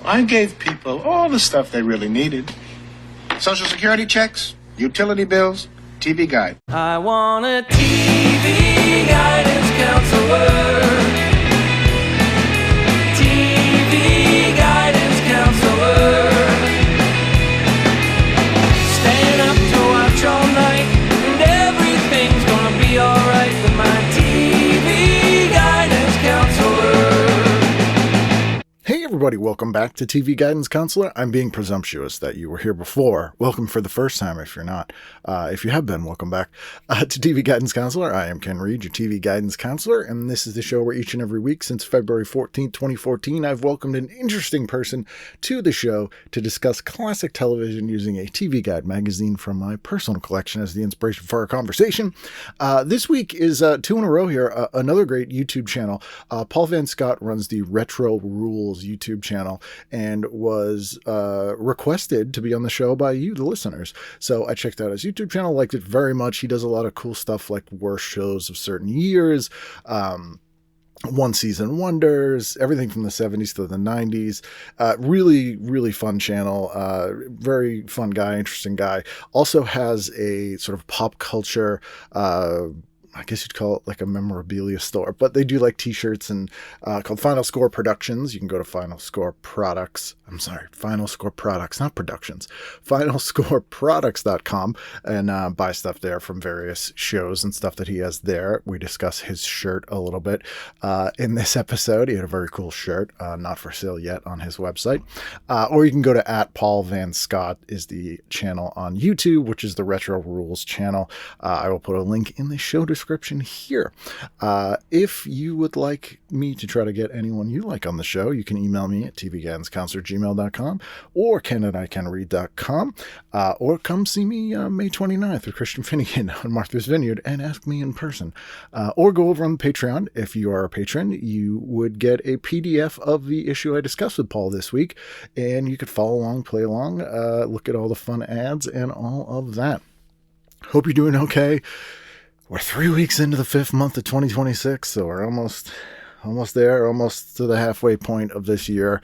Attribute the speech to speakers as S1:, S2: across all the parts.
S1: I gave people all the stuff they really needed. Social Security checks, utility bills, TV guide.
S2: I want a TV guidance counselor. TV guidance counselor. Staying up to watch all night, and everything's gonna be alright with my TV guidance counselor.
S3: Hey everybody, welcome back to TV Guidance Counselor. I'm being presumptuous that you were here before. Welcome for the first time if you're not. If you have been, welcome back to TV Guidance Counselor. I am Ken Reed, your TV Guidance Counselor, and this is the show where each and every week since February 14th, 2014, I've welcomed an interesting person to the show to discuss classic television using a TV Guide magazine from my personal collection as the inspiration for our conversation. This week is two in a row here, another great YouTube channel. Paul Van Scott runs the Retro Rules YouTube channel and was requested to be on the show by you, the listeners. So I checked out his YouTube channel, liked it very much. He does a lot of cool stuff like worst shows of certain years, one season wonders, everything from the 70s to the 90s. Really fun channel. Very fun guy, interesting guy. Also has a sort of pop culture, I guess you'd call it like a memorabilia store, but they do like t-shirts and called Final Score Productions. You can go to Final Score Products, not productions, finalscoreproducts.com and buy stuff there from various shows and stuff that he has there. We discuss his shirt a little bit in this episode. He had a very cool shirt, not for sale yet on his website. Or you can go to @PaulVanScott is the channel on YouTube, which is the Retro Rules channel. I will put a link in the show description here. If you would like me to try to get anyone you like on the show, you can email me at tvguidancecounselor@gmail.com or ken@icanread.com, or come see me May 29th with Christian Finnegan on Martha's Vineyard and ask me in person. Or go over on Patreon. If you are a patron, you would get a PDF of the issue I discussed with Paul this week, and you could follow along, play along, look at all the fun ads and all of that. Hope you're doing okay. We're 3 weeks into the 5th month of 2026, so we're almost there, almost to the halfway point of this year.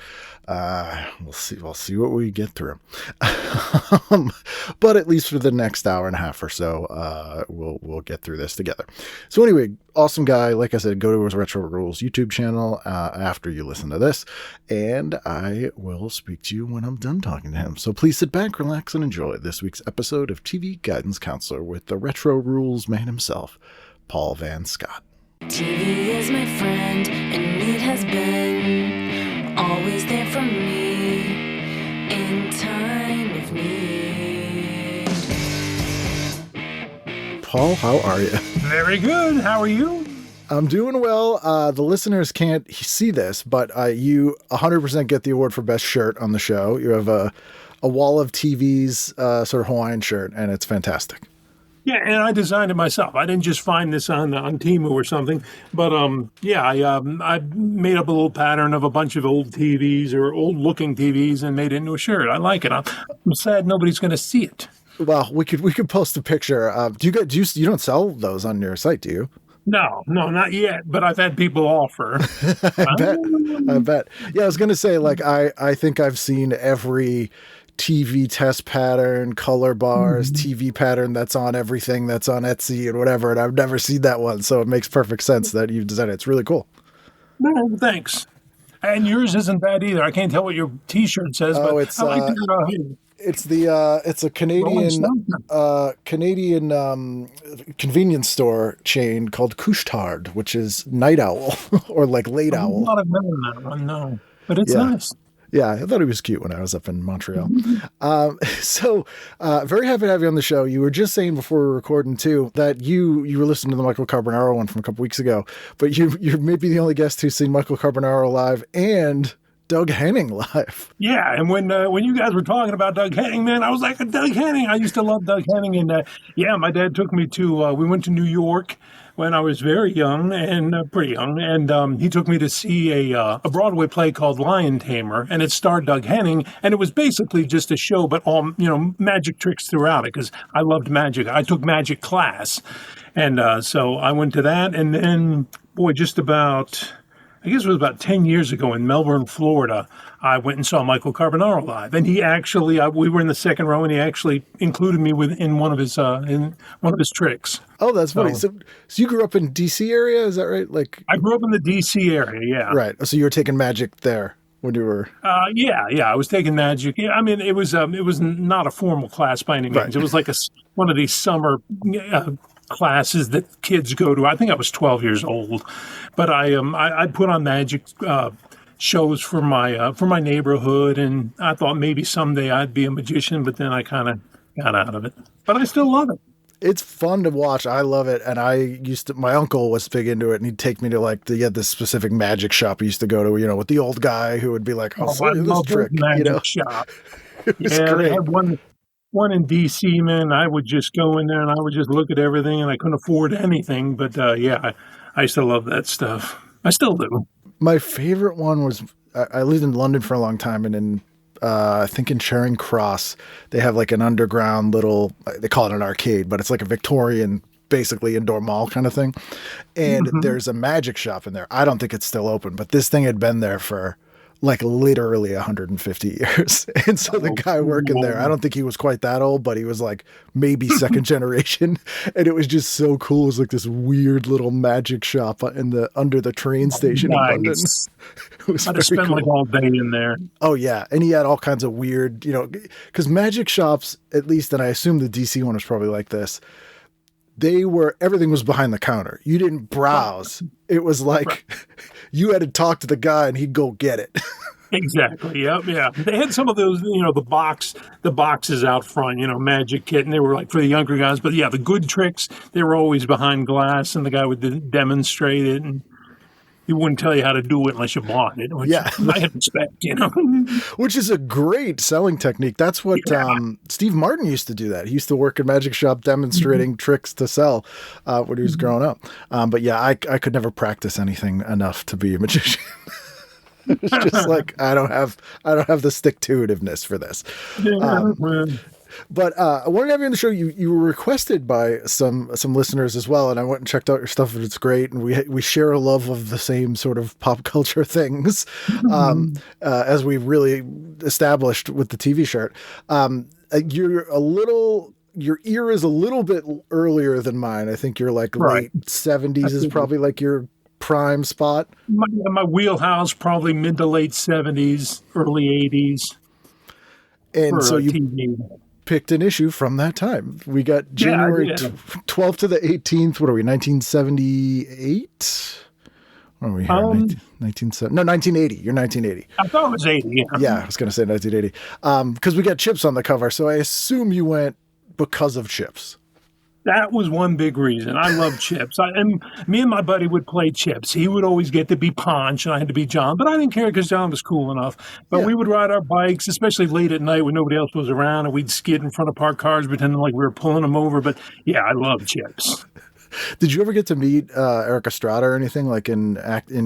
S3: We'll see what we get through. But at least for the next hour and a half or so, we'll get through this together. So anyway, awesome guy. Like I said, go to his Retro Rules YouTube channel after you listen to this, and I will speak to you when I'm done talking to him. So please sit back, relax, and enjoy this week's episode of TV Guidance Counselor with the Retro Rules man himself, Paul Van Scott.
S4: TV is my friend, and it has been always there for me in time of need.
S3: Paul, how are you?
S5: Very good. How are you?
S3: I'm doing well. The listeners can't see this, but you 100% get the award for best shirt on the show. You have a wall of TV's sort of Hawaiian shirt, and it's fantastic.
S5: Yeah, and I designed it myself. I didn't just find this on Temu or something, but I made up a little pattern of a bunch of old TVs or old-looking TVs and made it into a shirt. I like it. I'm sad nobody's going to see it.
S3: Well, we could post a picture. You don't sell those on your site, do you?
S5: No, not yet. But I've had people offer.
S3: I bet. Yeah, I was going to say, like, I think I've seen every TV test pattern, color bars, TV pattern that's on everything that's on Etsy and whatever, and I've never seen that one, so it makes perfect sense that you've designed it. It's really cool.
S5: No, thanks. And yours isn't bad either. I can't tell what your T-shirt says, but
S3: it's
S5: I like the
S3: it's a Canadian convenience store chain called Couche-Tard, which is night owl or like late owl.
S5: I'm not a man on that one, no, but it's nice.
S3: Yeah, I thought he was cute when I was up in Montreal. So very happy to have you on the show. You were just saying before we were recording, too, that you were listening to the Michael Carbonaro one from a couple weeks ago, but you're maybe the only guest who's seen Michael Carbonaro live and Doug Henning live.
S5: Yeah, and when you guys were talking about Doug Henning, man, I was like, Doug Henning. I used to love Doug Henning. And, my dad took me to, we went to New York when I was very young and pretty young, and he took me to see a Broadway play called Lion Tamer, and it starred Doug Henning, and it was basically just a show, but all magic tricks throughout it because I loved magic. I took magic class, and so I went to that, and then just about I guess it was about 10 years ago in Melbourne, Florida. I went and saw Michael Carbonaro live, and he actually, we were in the second row, and he actually included me in one of his tricks.
S3: Oh, that's funny.
S5: So-
S3: So you grew up in DC area, is that right? Like,
S5: I grew up in the DC area, yeah.
S3: right. So you were taking magic there when you were.
S5: Yeah. I was taking magic. Yeah, I mean, it was not a formal class by any means.
S3: Right.
S5: It was like one of these summer classes that kids go to. I think I was 12 years old, but I put on magic shows for my neighborhood, and I thought maybe someday I'd be a magician, but then I kind of got out of it. But I still love it.
S3: It's fun to watch. I love it. And my uncle was big into it, and he'd take me to he had this specific magic shop he used to go to, with the old guy who would be like, I'll show
S5: I
S3: you this
S5: love
S3: trick,
S5: the magic shop.
S3: It was
S5: Yeah, they
S3: great.
S5: had one in DC, man. I would just go in there and I would just look at everything, and I couldn't afford anything. But I used to love that stuff. I still do.
S3: My favorite one was, I lived in London for a long time, and I think in Charing Cross, they have like an underground little, they call it an arcade, but it's like a Victorian, basically indoor mall kind of thing. And there's a magic shop in there. I don't think it's still open, but this thing had been there for like literally 150 years. And so the guy working there, I don't think he was quite that old, but he was like maybe second generation. And it was just so cool. It was like this weird little magic shop under the train station in London.
S5: Nice.
S3: It was
S5: I'd
S3: very
S5: have spent
S3: cool.
S5: like all day in there.
S3: Oh yeah, and he had all kinds of weird, because magic shops, at least, and I assume the DC one was probably like this. Everything was behind the counter. You didn't browse. It was like you had to talk to the guy, and he'd go get it.
S5: Exactly. Yep. Yeah. They had some of those, the boxes out front, Magic Kit, and they were like for the younger guys. But yeah, the good tricks, they were always behind glass, and the guy would demonstrate it, and he wouldn't tell you how to do it unless you bought it. Which
S3: Yeah.
S5: I respect,
S3: Which is a great selling technique. That's what Steve Martin used to do. That he used to work at magic shop demonstrating tricks to sell when he was growing up. But yeah, I could never practice anything enough to be a magician. It's just like I don't have the stick-to-itiveness for this. But I wanted to have you on the show. You were requested by some listeners as well, and I went and checked out your stuff, and it's great. And we share a love of the same sort of pop culture things, as we really established with the TV shirt. Your ear is a little bit earlier than mine. I think you're like
S5: Right.
S3: late 70s is probably like your prime spot.
S5: My wheelhouse, probably mid to late 70s, early 80s.
S3: And so you
S5: TV.
S3: picked an issue from that time. We got January
S5: I did.
S3: 12th to the 18th. What are we, 1978? What are we here? 1980. You're 1980.
S5: I thought it was 80. Yeah.
S3: Yeah, I was going to say 1980. Because we got Chips on the cover, so I assume you went because of Chips.
S5: That was one big reason. I love Chips. And me and my buddy would play Chips. He would always get to be Ponch, and I had to be John. But I didn't care because John was cool enough. But
S3: Yeah.
S5: we would ride our bikes, especially late at night when nobody else was around, and we'd skid in front of parked cars, pretending like we were pulling them over. But yeah, I love Chips.
S3: Did you ever get to meet Eric Estrada or anything like in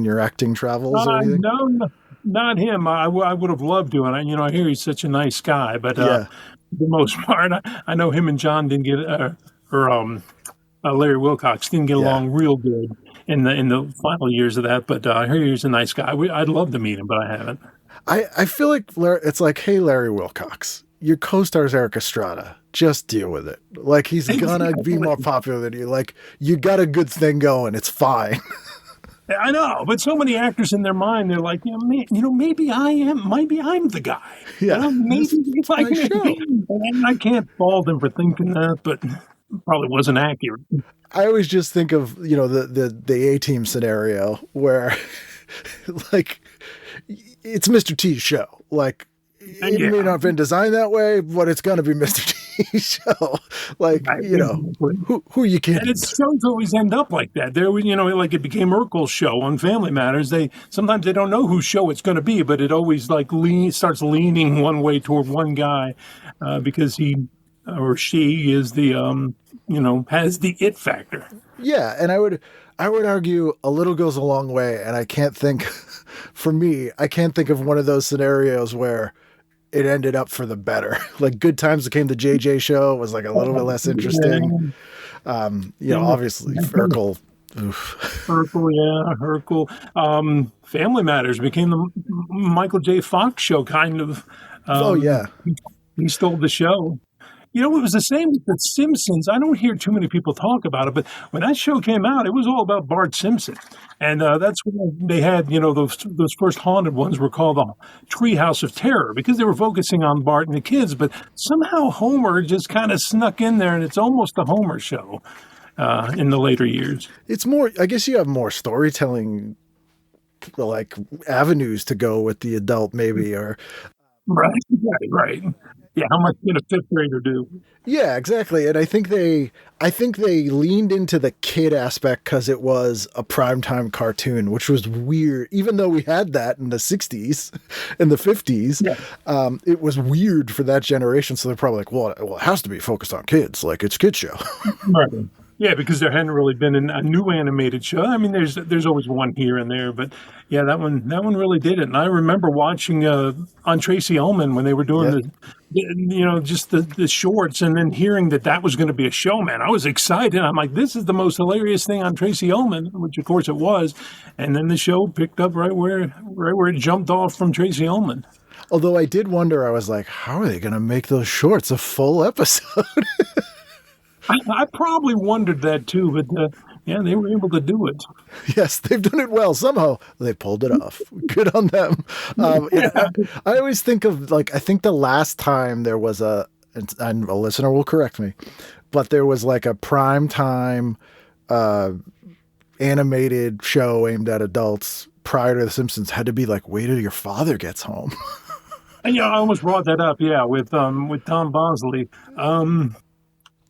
S3: your acting travels or anything?
S5: No, not him. I would have loved to. And I hear he's such a nice guy. But
S3: Yeah.
S5: for the most part, I know him and John didn't get Larry Wilcox didn't get along real good in the final years of that. But I hear he's a nice guy. I'd love to meet him, but I haven't.
S3: I feel like it's like, hey, Larry Wilcox, your co-star's Eric Estrada. Just deal with it. Like, he's gonna be more popular than you. Like, you got a good thing going. It's fine.
S5: I know, but so many actors in their mind, they're like, maybe I'm the guy.
S3: Yeah.
S5: Maybe if I
S3: my show.
S5: and I can't fault them for thinking that, but probably wasn't accurate.
S3: I always just think of, the A-Team scenario where, like, it's Mr. T's show. Like, it may not have been designed that way, but it's going to be Mr. T's show. Like, who you kidding?
S5: And its shows always end up like that. There, like it became Urkel's show on Family Matters. Sometimes they don't know whose show it's going to be, but it always like starts leaning one way toward one guy because he or she is the has the it factor.
S3: Yeah, and I would argue a little goes a long way, and I can't think, for me, I can't think of one of those scenarios where it ended up for the better. Like Good Times became the JJ show was like a little bit less interesting. Obviously Urkel
S5: Urkel, yeah, Urkel. Family Matters became the Michael J. Fox show, kind of.
S3: Oh
S5: Um,
S3: yeah.
S5: he stole the show. You know, it was the same with The Simpsons. I don't hear too many people talk about it, but when that show came out, it was all about Bart Simpson, and that's when they had, you know, those first haunted ones were called the Treehouse of Terror because they were focusing on Bart and the kids. But somehow Homer just kind of snuck in there, and it's almost a Homer show in the later years.
S3: It's more, I guess you have more storytelling like avenues to go with the adult maybe, or
S5: Right, right. Yeah, how much can a fifth grader do?
S3: yeah, exactly. And I think they leaned into the kid aspect because it was a primetime cartoon, which was weird. Even though we had that in the 60s and the 50s,
S5: Yeah.
S3: it was weird for that generation. So they're probably like, well, it has to be focused on kids, like it's a kid show.
S5: Right. Yeah, because there hadn't really been a new animated show. I mean, there's always one here and there, but yeah, that one really did it. And I remember watching on Tracy Ullman when they were doing you know, just the shorts, and then hearing that was going to be a show. Man, I was excited. I'm like, this is the most hilarious thing on Tracy Ullman, which of course it was. And then the show picked up right where it jumped off from Tracy Ullman.
S3: Although I did wonder, I was like, how are they going to make those shorts a full episode?
S5: I probably wondered that too, but yeah, they were able to do it.
S3: Yes, they've done it well. Somehow they pulled it off. Good on them. I always think of like, I think the last time there was and a listener will correct me, but there was like a prime time animated show aimed at adults prior to The Simpsons had to be like, wait till your father gets home.
S5: And yeah, I almost brought that up. Yeah, with Tom Bosley.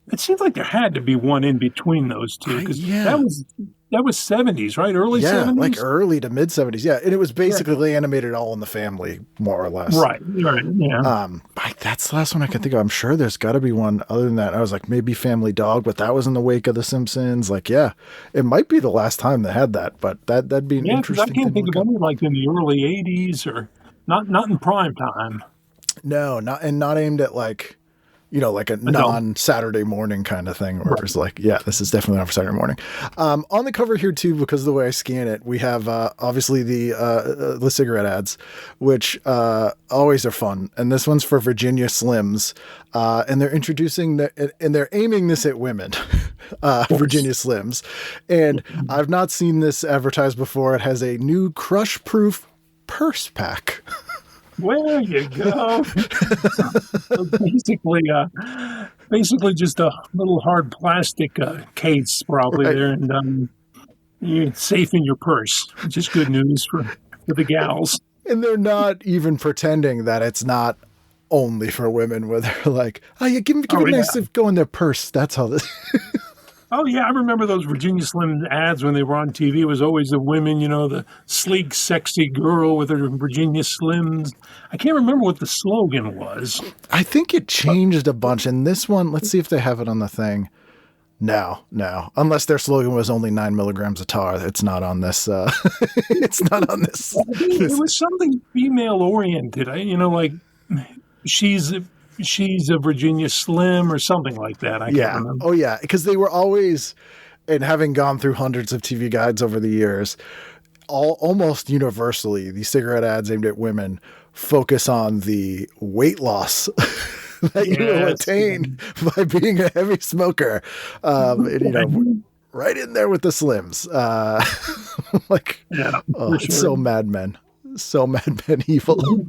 S5: It seems like there had to be one in between those two because
S3: Yeah.
S5: that was 70s, right? Early
S3: Yeah,
S5: 70s.
S3: like early to mid 70s. Yeah, and it was basically animated All in the Family, more or less.
S5: Right. Yeah.
S3: That's the last one I can think of. I'm sure there's got to be one other than that. I was like, maybe Family Dog, but that was in the wake of The Simpsons. Like, yeah, it might be the last time they had that, but that'd be an
S5: Yeah, because I
S3: interesting
S5: can't
S3: thing
S5: think
S3: to
S5: of
S3: look
S5: any like in the early 80s or not in prime time.
S3: up. No, not aimed at like, you know, like a non-Saturday morning kind of thing, where it's like, yeah, this is definitely not for Saturday morning. On the cover here too, because of the way I scan it, we have obviously the cigarette ads, which always are fun. And this one's for Virginia Slims, and they're introducing and they're aiming this at women, Virginia Slims. And I've not seen this advertised before. It has a new crush-proof purse pack.
S5: There you go. So basically just a little hard plastic case probably
S3: Right.
S5: there, and you're safe in your purse, which is good news for the gals.
S3: And they're not even pretending that it's not only for women, where they're like, oh, yeah, give it nice to go in their purse. That's how this.
S5: Oh, yeah, I remember those Virginia Slim ads when they were on TV. It was always the women, you know, the sleek, sexy girl with her Virginia Slims. I can't remember what the slogan was.
S3: I think it changed a bunch. And this one, let's see if they have it on the thing. No. Unless their slogan was only 9 milligrams of tar. It's not on this. It's not on this.
S5: It was something female-oriented. You know, like she's a Virginia Slim or something like that. I can't
S3: Yeah.
S5: remember.
S3: Oh, yeah. Because they were always, and having gone through hundreds of TV guides over the years, almost universally, the cigarette ads aimed at women focus on the weight loss that you will
S5: Yes.
S3: attain by being a heavy smoker. And, you know, right in there with the Slims. Like,
S5: Yeah,
S3: oh,
S5: for
S3: it's
S5: sure.
S3: so Mad Men. So Mad Men evil.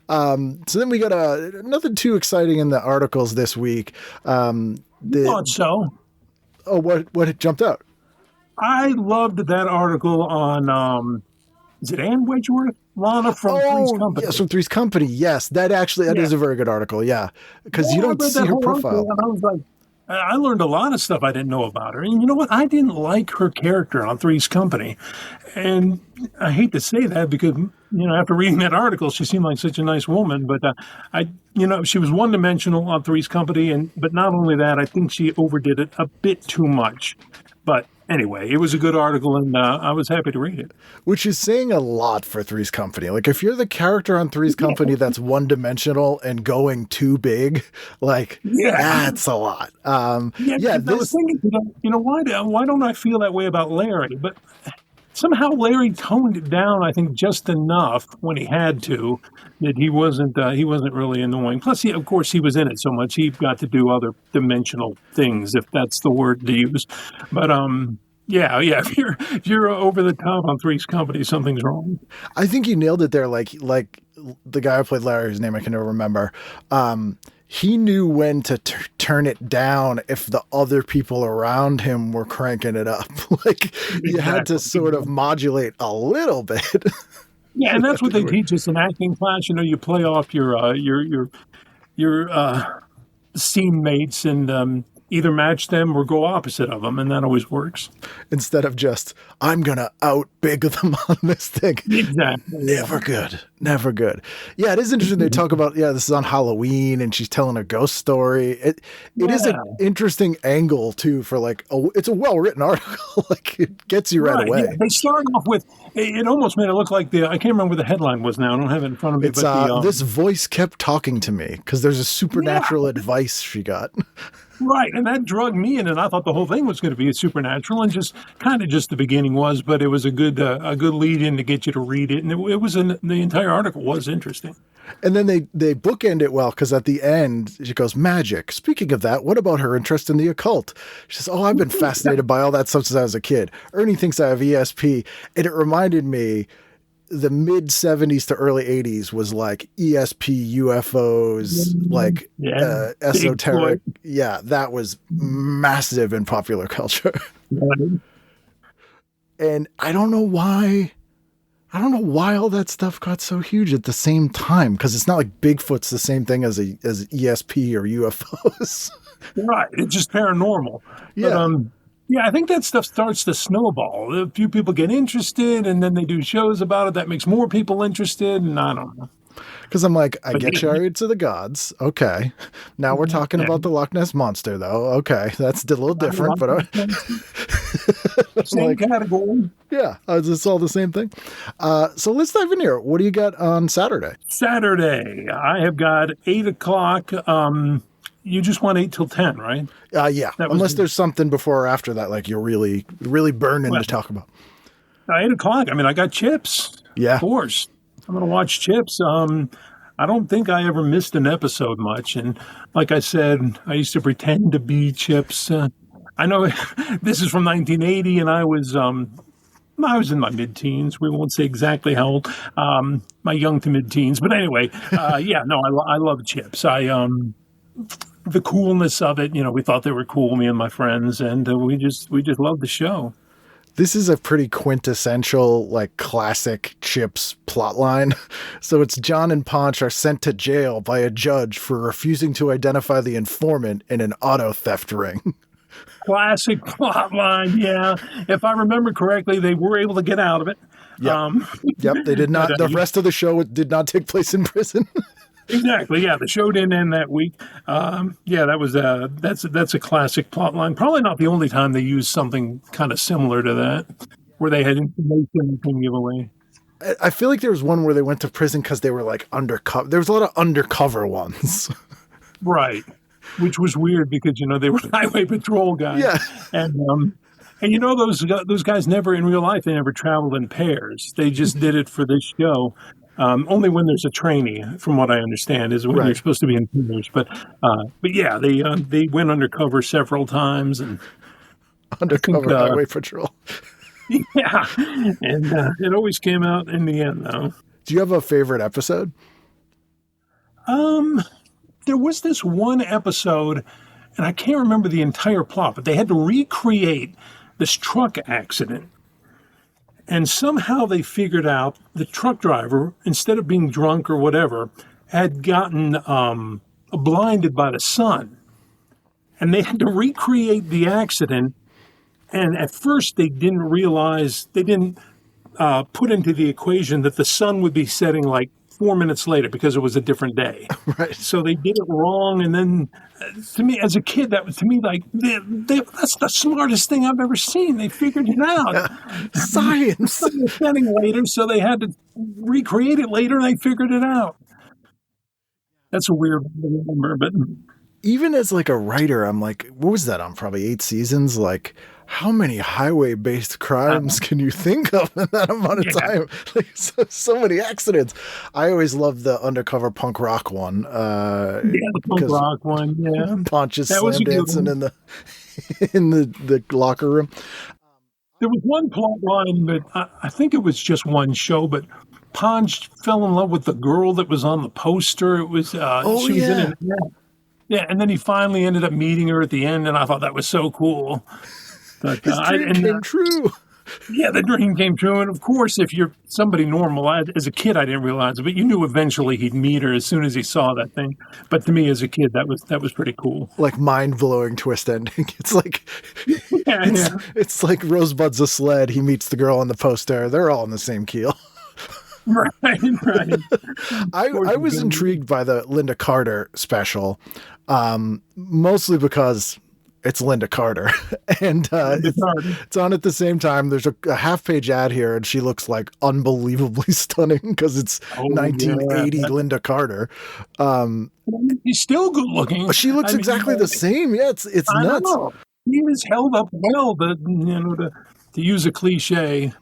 S3: So then we got nothing too exciting in the articles this week.
S5: Thought so.
S3: What jumped out?
S5: I loved that article on, is it Ann Wedgeworth? Lana from Three's Company.
S3: Yes, from Three's Company. Yes, that is a very good article. Yeah, because you
S5: Yeah, I
S3: don't
S5: read
S3: see
S5: that
S3: her
S5: whole
S3: profile.
S5: article, and I was like, I learned a lot of stuff I didn't know about her. And you know what? I didn't like her character on Three's Company. And I hate to say that because after reading that article, she seemed like such a nice woman. But she was one-dimensional on Three's Company, but not only that, I think she overdid it a bit too much. But anyway, it was a good article, and I was happy to read it.
S3: Which is saying a lot for Three's Company. Like, if you're the character on Three's Company that's one-dimensional and going too big, that's a lot.
S5: I was thinking, why don't I feel that way about Larry? But somehow Larry toned it down, I think, just enough when he had to, that he wasn't really annoying. Plus, of course, he was in it so much, he got to do other dimensional things, if that's the word to use. But if you're over the top on Three's Company, something's wrong.
S3: I think you nailed it there. Like the guy who played Larry, whose name I can never remember. He knew when to turn it down if the other people around him were cranking it up. You had to sort of modulate a little bit.
S5: Yeah, and that's what they teach us in acting class. You play off your scene mates and either match them or go opposite of them, and that always works.
S3: Instead of just, I'm going to out-big them on this thing.
S5: Exactly.
S3: Never good. Never good. Yeah, it is interesting. They talk about, this is on Halloween, and she's telling a ghost story. It is an interesting angle, too, for it's a well-written article. It gets you right away.
S5: Yeah. They start off with, it almost made it look like I can't remember what the headline was now. I don't have it in front of me.
S3: It's, this voice kept talking to me, because there's a supernatural advice she got.
S5: Right, and that drugged me in, and I thought the whole thing was going to be supernatural, and just the beginning was, but it was a good lead-in to get you to read it, and the entire article was interesting.
S3: And then they bookend it well, because at the end, she goes, magic. Speaking of that, what about her interest in the occult? She says, I've been fascinated by all that stuff since I was a kid. Ernie thinks I have ESP, and it reminded me the mid 70s to early 80s was like ESP, UFOs, esoteric. Yeah, that was massive in popular culture. And I don't know why all that stuff got so huge at the same time, because it's not like Bigfoot's the same thing as ESP or UFOs.
S5: Right, it's just paranormal.
S3: Yeah.
S5: But, I think that stuff starts to snowball. A few people get interested, and then they do shows about it. That makes more people interested, and I don't know.
S3: Because I'm like, I get chariots of the gods. Okay. Now we're talking about the Loch Ness Monster, though. Okay. That's a little different, but
S5: same category.
S3: Yeah. It's all the same thing. So let's dive in here. What do you got on Saturday?
S5: Saturday, I have got 8 o'clock. You just want 8 till 10, right?
S3: Yeah. Unless there's something before or after that, you're really burning to talk about.
S5: 8 o'clock. I mean, I got Chips.
S3: Yeah.
S5: Of course. I'm going to watch Chips. I don't think I ever missed an episode much. And like I said, I used to pretend to be Chips. I know this is from 1980, and I was in my mid-teens. We won't say exactly how old. My young to mid-teens. But anyway, I love Chips. The coolness of it, we thought they were cool, me and my friends, and we just loved the show.
S3: This is a pretty quintessential, classic Chips plotline. So it's John and Ponch are sent to jail by a judge for refusing to identify the informant in an auto theft ring.
S5: Classic plotline, yeah. If I remember correctly, they were able to get out of it.
S3: Yep, they did not. The rest of the show did not take place in prison.
S5: Exactly. Yeah, the show didn't end that week. That was that's a classic plot line. Probably not the only time they used something kind of similar to that, where they had information they couldn't give away.
S3: I feel like there was one where they went to prison because they were undercover. There was a lot of undercover ones,
S5: right? Which was weird because they were highway patrol guys.
S3: Yeah,
S5: and those guys never in real life, they never traveled in pairs. They just did it for this show. Only when there's a trainee, from what I understand, is when you're supposed to be in pairs. But yeah, they went undercover several times and
S3: undercover highway patrol.
S5: Yeah, and it always came out in the end, though.
S3: Do you have a favorite episode?
S5: There was this one episode, and I can't remember the entire plot, but they had to recreate this truck accident. And somehow they figured out the truck driver, instead of being drunk or whatever, had gotten blinded by the sun. And they had to recreate the accident. And at first they didn't realize, put into the equation that the sun would be setting like 4 minutes later because it was a different day.
S3: Right.
S5: So they did it wrong, and then to me, as a kid, that was to me like that's the smartest thing I've ever seen. They figured it out.
S3: Science.
S5: It was setting later, so they had to recreate it later, and they figured it out. That's a weird one to remember, but
S3: Even as like a writer, I'm like, what was that on? Probably 8 seasons. Like, how many highway-based crimes can you think of in that amount of time? Like, so many accidents. I always loved the undercover punk rock one.
S5: the punk rock one, yeah.
S3: Pontius
S5: That was
S3: slam
S5: a good
S3: dancing
S5: one.
S3: in the locker room.
S5: There was one plot line that I think it was just one show, but Ponch fell in love with the girl that was on the poster. It was she was in it. Yeah, and then he finally ended up meeting her at the end, and I thought that was so cool. But
S3: His dream came true.
S5: yeah, the dream came true. And of course, if you're somebody normal, as a kid, I didn't realize it, but you knew eventually he'd meet her as soon as he saw that thing. But to me, as a kid, that was pretty cool.
S3: Like mind-blowing twist ending. It's like
S5: Yeah.
S3: it's like Rosebud's a sled. He meets the girl on the poster. They're all in the same keel.
S5: Right, right.
S3: I was intrigued by the Linda Carter special, mostly because it's Linda Carter, and it's on at the same time. There's a half-page ad here, and she looks like unbelievably stunning because it's 1980 Linda Carter.
S5: He's still good looking.
S3: She looks exactly the same. Yeah, it's
S5: I
S3: nuts.
S5: know. He was held up well, to use a cliche,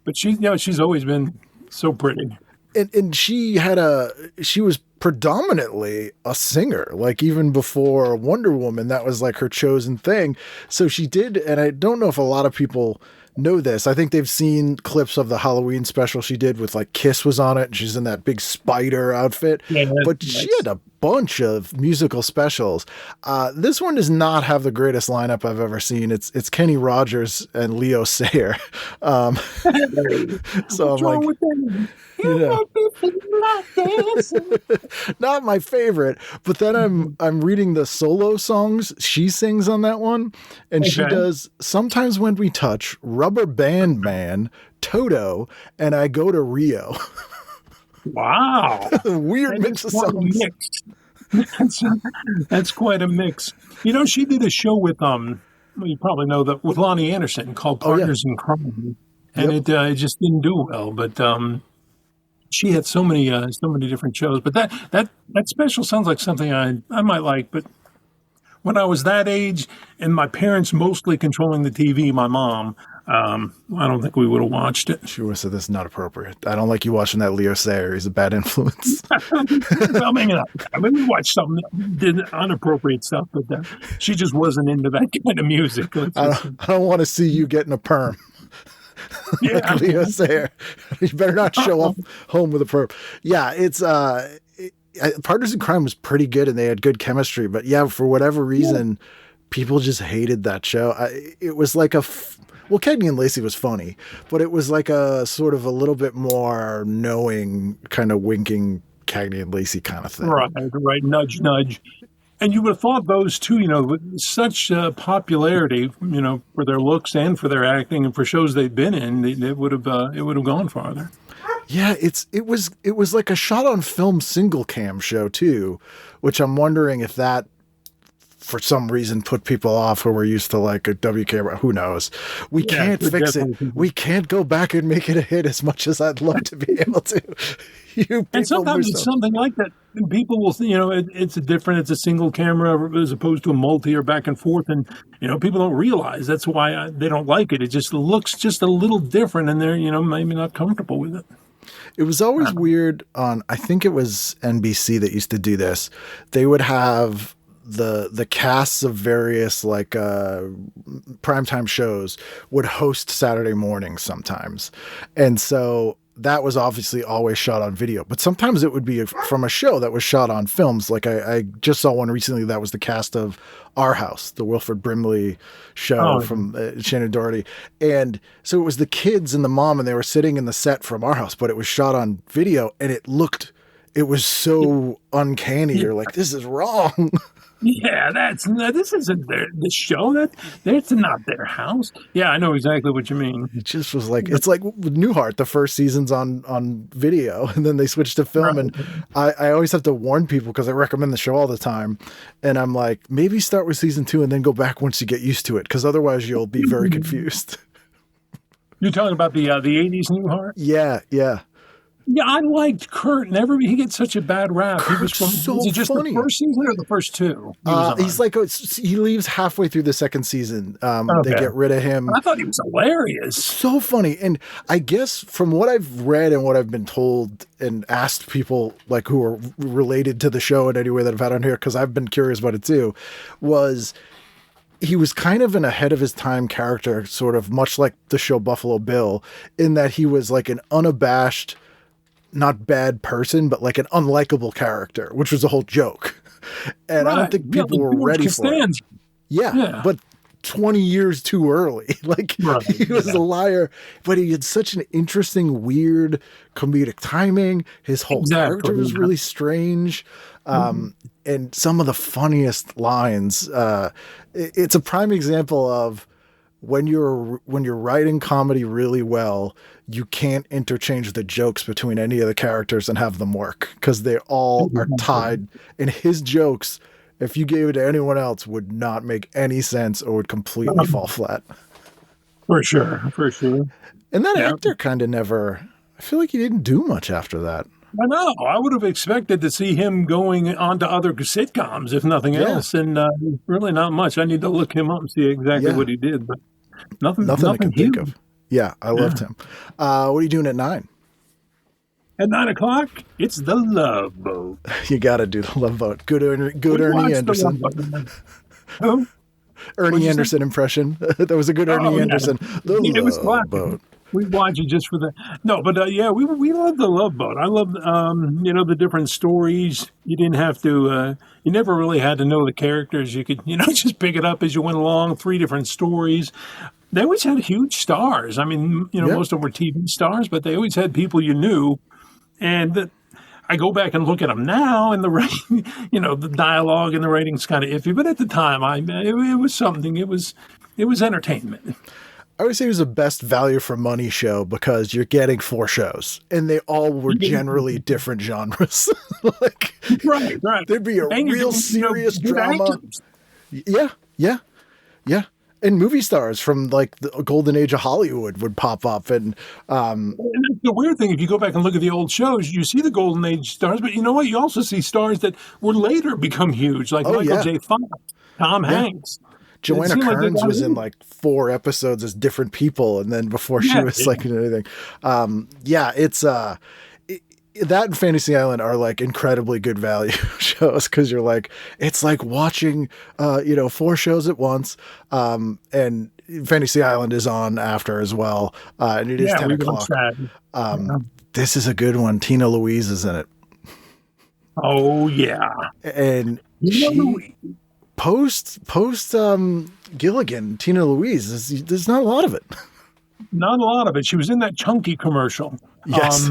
S5: but she's always been so pretty.
S3: And she was predominantly a singer, like even before Wonder Woman, that was like her chosen thing. So she did, and I don't know if a lot of people know this. I think they've seen clips of the Halloween special she did with like Kiss was on it, and she's in that big spider outfit.
S5: Yeah,
S3: but
S5: nice.
S3: she had a bunch of musical specials. This one does not have the greatest lineup I've ever seen. It's Kenny Rogers and Leo Sayer. So I'm like, not my favorite, but then I'm reading the solo songs she sings on that one, and she does Sometimes When We Touch, Rubber Band Man, Toto, and I Go to Rio.
S5: Wow.
S3: Weird mix of songs.
S5: That's quite a mix. She did a show with you probably know that, with Lonnie Anderson, called Partners in Crime, and it just didn't do well. But she had so many different shows. But that special sounds like something I might like. But when I was that age, and my parents mostly controlling the TV, my mom, I don't think we would have watched it.
S3: She would have said, "This is not appropriate. I don't like you watching that Leo Sayer. He's a bad influence."
S5: Well, maybe not. I mean, we watched some did inappropriate stuff, but she just wasn't into that kind of music.
S3: I don't want to see you getting a perm.
S5: Yeah.
S3: Like Leo Sayer. You better not show up home with a perm. Yeah, it's Partners in Crime was pretty good, and they had good chemistry. But yeah, for whatever reason, people just hated that show. It was like well, Cagney and Lacey was funny, but it was like a sort of a little bit more knowing, kind of winking Cagney and Lacey kind of thing.
S5: Right, nudge, nudge. And you would have thought those two, with such popularity, for their looks and for their acting and for shows they've been in, it would have gone farther.
S3: Yeah, it was like a shot on film single cam show too, which I'm wondering if that, for some reason, put people off who were used to like a W camera. Who knows? We can't fix it. We can't go back and make it a hit as much as I'd love to be able to.
S5: And sometimes it's something like that. And people will, it's a single camera as opposed to a multi or back and forth. And, people don't realize that's why they don't like it. It just looks just a little different, and they're, maybe not comfortable with it.
S3: It was always weird I think it was NBC that used to do this. They would have the casts of various like primetime shows would host Saturday mornings sometimes. And so that was obviously always shot on video, but sometimes it would be from a show that was shot on films. Like I just saw one recently that was the cast of Our House, the Wilford Brimley show from Shannon Doherty. And so it was the kids and the mom, and they were sitting in the set from Our House, but it was shot on video, and it looked It was so uncanny. You're like, this is wrong.
S5: Yeah, this isn't the show. That's not their house. Yeah, I know exactly what you mean.
S3: It just was like, it's like with Newhart, the first season's on video, and then they switched to film.
S5: Right.
S3: And I always have to warn people because I recommend the show all the time. And I'm like, maybe start with season 2 and then go back once you get used to it, because otherwise you'll be very confused.
S5: You're talking about the 80s Newhart?
S3: Yeah.
S5: Yeah, I liked Kurt. He gets such a bad rap. He was
S3: Kurt's so
S5: was it just
S3: funny.
S5: the first season or the first 2?
S3: He's like, he leaves halfway through the second season. They
S5: Okay.
S3: get rid of him.
S5: I thought he was hilarious.
S3: So funny. And I guess from what I've read and what I've been told and asked people like who are related to the show in any way that I've had on here, because I've been curious about it too, was he was kind of an ahead of his time character, sort of much like the show Buffalo Bill, in that he was like an unabashed, not bad person, but like an unlikable character, which was a whole joke. And I don't think people were ready for it. Yeah, but 20 years too early. Like,
S5: Right,
S3: he was a liar, but he had such an interesting, weird comedic timing. His whole character was really strange. And some of the funniest lines, it's a prime example of when you're writing comedy really well, you can't interchange the jokes between any of the characters and have them work, because they all are tied. And his jokes, if you gave it to anyone else, would not make any sense or would completely fall flat.
S5: For sure.
S3: And that actor kind of never, I feel like he didn't do much after that.
S5: I know. I would have expected to see him going on to other sitcoms, if nothing else, and really not much. I need to look him up and see exactly what he did, but nothing
S3: I can think
S5: huge.
S3: of. Yeah, I loved him. What are you doing at 9?
S5: At 9 o'clock, it's The Love Boat.
S3: You got to do The Love Boat. Good
S5: We
S3: Ernie
S5: watched The
S3: Anderson.
S5: Love Boat. Who?
S3: Ernie Anderson impression. That was a good Ernie
S5: yeah.
S3: Anderson. The
S5: It was
S3: Love
S5: classic.
S3: Boat.
S5: We watch it just for that. No, but yeah, we love The Love Boat. I love the different stories. You didn't have to. You never really had to know the characters. You could just pick it up as you went along. 3 different stories. They always had huge stars. I mean, most of them were TV stars, but they always had people you knew. And I go back and look at them now, and the writing, the dialogue and the writing's kind of iffy. But at the time, it was something. It was entertainment.
S3: I would say it was the best value for money show because you're getting 4 shows and they all were generally different genres. Like,
S5: Right.
S3: there'd be a
S5: And you're
S3: real
S5: getting,
S3: serious
S5: good
S3: drama.
S5: actors.
S3: Yeah. And movie stars from like the golden age of Hollywood would pop up. And
S5: And the weird thing, if you go back and look at the old shows, you see the golden age stars, but you know what? You also see stars that were later become huge, like Michael J. Fox, Tom Hanks.
S3: Joanna
S5: seemed like they
S3: Kearns
S5: got
S3: was in
S5: in.
S3: like 4 episodes as different people. And then before she was like in anything. It's that and Fantasy Island are like incredibly good value shows, because you're like, it's like watching 4 shows at once. And Fantasy Island is on after as well, and it is 10
S5: we
S3: o'clock.
S5: watched that.
S3: This is a good one. Tina Louise is in it,
S5: Oh yeah,
S3: and
S5: You know,
S3: she post Gilligan, Tina Louise, there's not a lot of it.
S5: not a lot of it. She was in that Chunky commercial.
S3: Yes.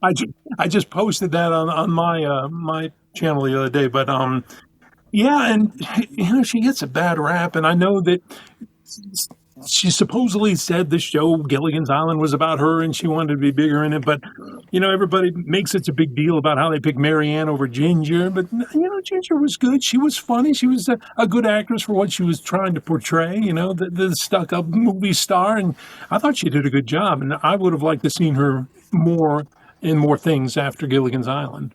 S5: I just posted that on my my channel the other day, but yeah, and she gets a bad rap, and I know that she supposedly said the show Gilligan's Island was about her and she wanted to be bigger in it, but everybody makes such a big deal about how they picked Marianne over Ginger, but Ginger was good. She was funny. She was a good actress for what she was trying to portray, the stuck-up movie star, and I thought she did a good job, and I would have liked to seen her more in more things after Gilligan's Island,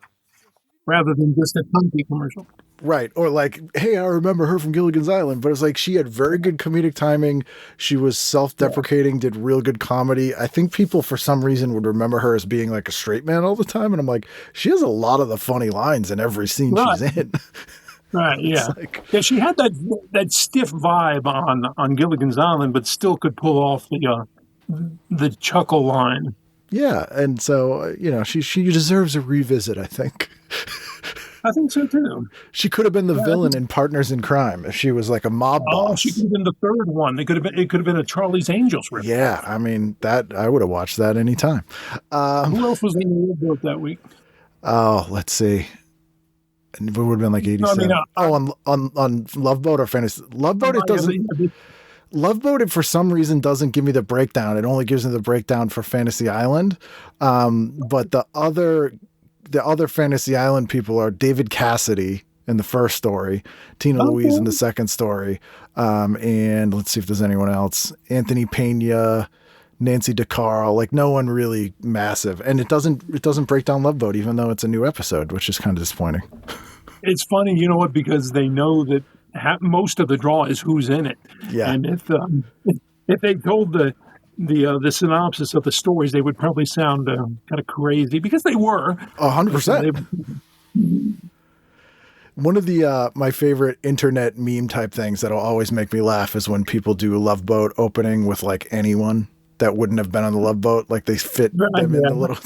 S5: rather than just a Chunky commercial.
S3: Right. Or like, hey, I remember her from Gilligan's Island, but it's like she had very good comedic timing. She was self-deprecating, did real good comedy. I think people for some reason would remember her as being like a straight man all the time. And I'm like, she has a lot of the funny lines in every scene she's in.
S5: Right, yeah. Yeah, she had that stiff vibe on Gilligan's Island, but still could pull off the chuckle line.
S3: Yeah. And so, she deserves a revisit, I think.
S5: I think so too.
S3: She could have been the villain in Partners in Crime if she was like a mob boss.
S5: Oh, she could have been the third one. It could have been a Charlie's Angels riff.
S3: Yeah, I mean, that I would have watched that anytime.
S5: Who else was in the Love Boat that week?
S3: Oh, let's see. It would have been like 87.
S5: No, I mean,
S3: on Love Boat or Fantasy Love Boat. It doesn't. Love Boat, it for some reason doesn't give me the breakdown. It only gives me the breakdown for Fantasy Island. But the other Fantasy Island people are David Cassidy in the first story, Tina Louise in the second story, and let's see if there's anyone else. Anthony Pena, Nancy DeCarl, like no one really massive. And it doesn't break down Love Boat, even though it's a new episode, which is kind of disappointing.
S5: It's funny, you know what? Because they know that most of the draw is who's in it.
S3: Yeah.
S5: And if they told the synopsis of the stories, they would probably sound kind of crazy because they were
S3: 100%. One of the my favorite internet meme type things that'll always make me laugh is when people do Love Boat opening with like anyone that wouldn't have been on the Love Boat, like they fit them in the little.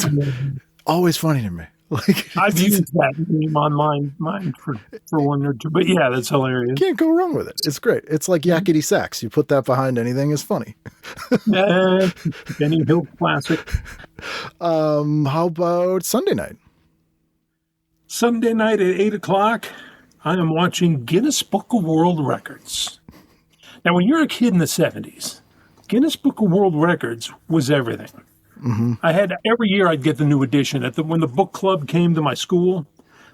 S3: Always funny to me. Like
S5: I've used that meme on mine for one or two, but yeah, that's hilarious.
S3: Can't go wrong with it. It's great. It's like yakety sax. You put that behind anything, is funny.
S5: Benny Hill classic.
S3: How about Sunday night?
S5: Sunday night at 8:00, I am watching Guinness Book of World Records. Now, when you're a kid in the 70s, Guinness Book of World Records was everything. Mm-hmm. I had every year I'd get the new edition. When the book club came to my school,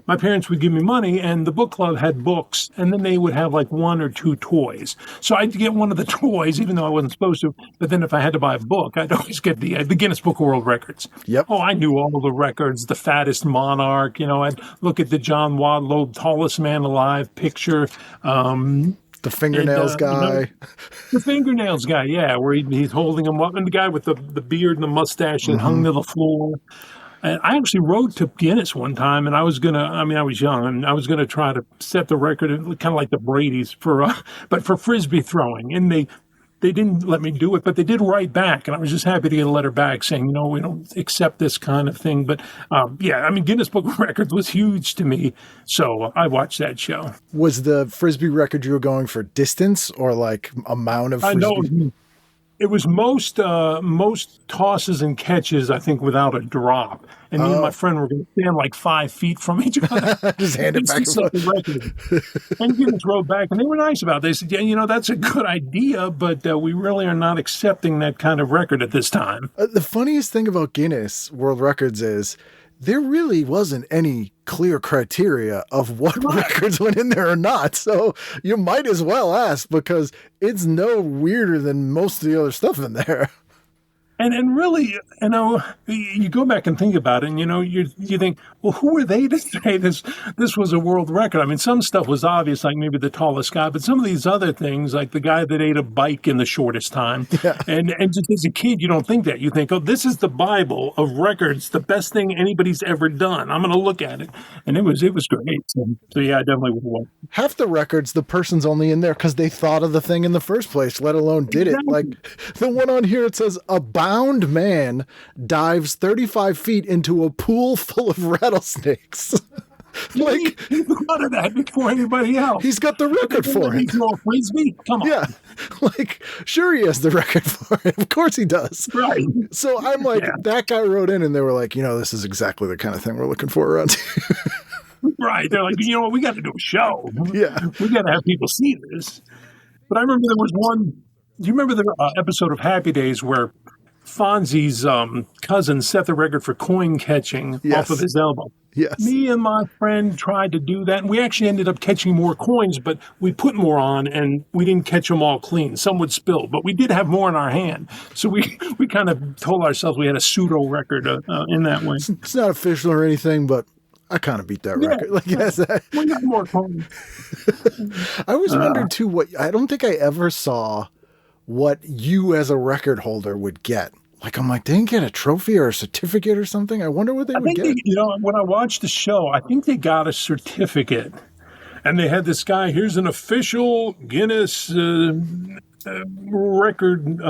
S5: my parents would give me money, and the book club had books, and then they would have like one or two toys. So I'd get one of the toys, even though I wasn't supposed to. But then if I had to buy a book, I'd always get the Guinness Book of World Records.
S3: Yep.
S5: Oh, I knew all the records. The fattest monarch. I'd look at the John Wadlow tallest man alive picture.
S3: The fingernails guy.
S5: The fingernails guy, yeah, where he's holding them up, and the guy with the beard and the mustache that hung to the floor. And I actually wrote to Guinness one time, and I was young, and I was gonna try to set the record, kind of like the Brady's but for frisbee throwing, and they didn't let me do it, but they did write back, and I was just happy to get a letter back saying, we don't accept this kind of thing. But Guinness Book of Records was huge to me, so I watched that show.
S3: Was the frisbee record you were going for distance or like amount of frisbee?
S5: I know it was most tosses and catches, I think, without a drop. And me and my friend were going to stand like 5 feet from each other.
S3: Just hand it back.
S5: And Guinness wrote back, and they were nice about it. They said, that's a good idea, but we really are not accepting that kind of record at this time.
S3: The funniest thing about Guinness World Records is there really wasn't any clear criteria of what records went in there or not. So you might as well ask, because it's no weirder than most of the other stuff in there.
S5: And really, you go back and think about it, and you think, well, who are they to say this was a world record? I mean, some stuff was obvious, like maybe the tallest guy, but some of these other things, like the guy that ate a bike in the shortest time, and just as a kid, you don't think that. You think, oh, this is the Bible of records, the best thing anybody's ever done. I'm going to look at it, and it was great. So yeah, I definitely would watch.
S3: Half the records, the person's only in there because they thought of the thing in the first place, let alone did it. Like the one on here, it says a bound man dives 35 feet into a pool full of rattlesnakes.
S5: Like he thought of that before anybody else.
S3: He's got the record for it.
S5: Throw a frisbee? Come on.
S3: Yeah, like sure he has the record for it. Of course he does.
S5: Right.
S3: So I'm like, that guy wrote in, and they were like, this is exactly the kind of thing we're looking for around here.
S5: Right. They're like, we got to do a show.
S3: Yeah.
S5: We got to have people see this. But I remember there was one. Do you remember the episode of Happy Days where Fonzie's cousin set the record for coin catching off of his elbow?
S3: Yes.
S5: Me and my friend tried to do that, and we actually ended up catching more coins, but we put more on, and we didn't catch them all clean. Some would spill, but we did have more in our hand. So we kind of told ourselves we had a pseudo record in that way.
S3: It's not official or anything, but I kind of beat that record. Like, yes,
S5: we got more coins.
S3: I always wondered too. I don't think I ever saw what you as a record holder would get. Like, I'm like, they didn't get a trophy or a certificate or something. I wonder what they would get.
S5: When I watched the show, I think they got a certificate. And they had this guy, here's an official Guinness record